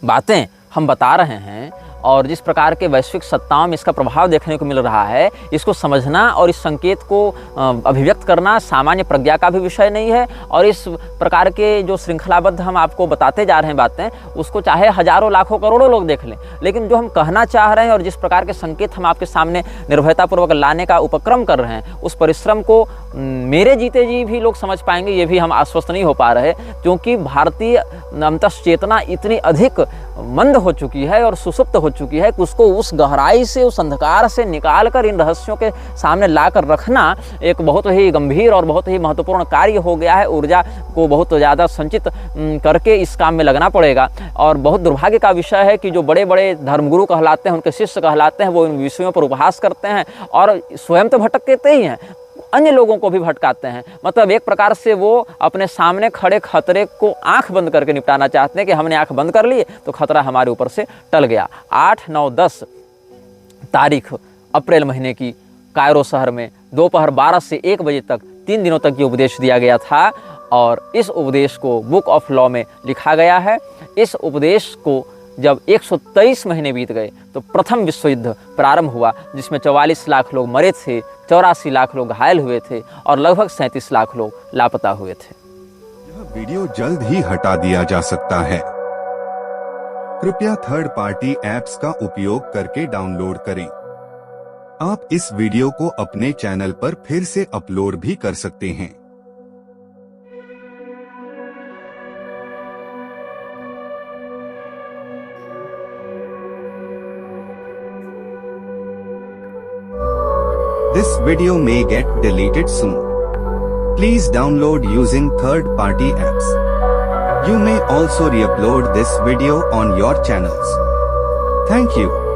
बातें हम बता रहे हैं और जिस प्रकार के वैश्विक सत्ताओं में इसका प्रभाव देखने को मिल रहा है, इसको समझना और इस संकेत को अभिव्यक्त करना सामान्य प्रज्ञा का भी विषय नहीं है। और इस प्रकार के जो श्रृंखलाबद्ध हम आपको बताते जा रहे हैं बातें, उसको चाहे हजारों लाखों करोड़ों लोग देख लें, लेकिन जो हम कहना चाह रहे हैं और जिस प्रकार के संकेत हम आपके सामने निर्भयतापूर्वक लाने का उपक्रम कर रहे हैं, उस परिश्रम को मेरे जीते जी भी लोग समझ पाएंगे, ये भी हम आश्वस्त नहीं हो पा रहे, क्योंकि भारतीय अंतश्चेतना इतनी अधिक मंद हो चुकी है और सुसुप्त हो चुकी है कि उसको उस गहराई से, उस अंधकार से निकाल कर इन रहस्यों के सामने लाकर रखना एक बहुत ही गंभीर और बहुत ही महत्वपूर्ण कार्य हो गया है। ऊर्जा को बहुत ज़्यादा संचित करके इस काम में लगना पड़ेगा। और बहुत दुर्भाग्य का विषय है कि जो बड़े बड़े धर्मगुरु कहलाते हैं, उनके शिष्य कहलाते हैं, वो इन विषयों पर उपहास करते हैं और स्वयं तो भटकते ही हैं, अन्य लोगों को भी भटकाते हैं। मतलब एक प्रकार से वो अपने सामने खड़े खतरे को आंख बंद करके निपटाना चाहते हैं कि हमने आंख बंद कर ली तो खतरा हमारे ऊपर से टल गया। 8, 9, 10 तारीख अप्रैल महीने की कायरो शहर में दोपहर 12 से 1 बजे तक 3 दिनों तक ये उपदेश दिया गया था, और इस उपदेश को बुक ऑफ लॉ में लिखा गया है। इस उपदेश को जब 123 महीने बीत गए तो प्रथम विश्व युद्ध प्रारंभ हुआ, जिसमें 44 लाख लोग मरे थे, 84 लाख लोग घायल हुए थे और लगभग 37 लाख लोग लापता हुए थे। यह वीडियो जल्द ही हटा दिया जा सकता है। कृपया थर्ड पार्टी ऐप्स का उपयोग करके डाउनलोड करें। आप इस वीडियो को अपने चैनल पर फिर से अपलोड भी कर सकते हैं। This video may get deleted soon. Please download using third-party apps. You may also re-upload this video on your channels. Thank you.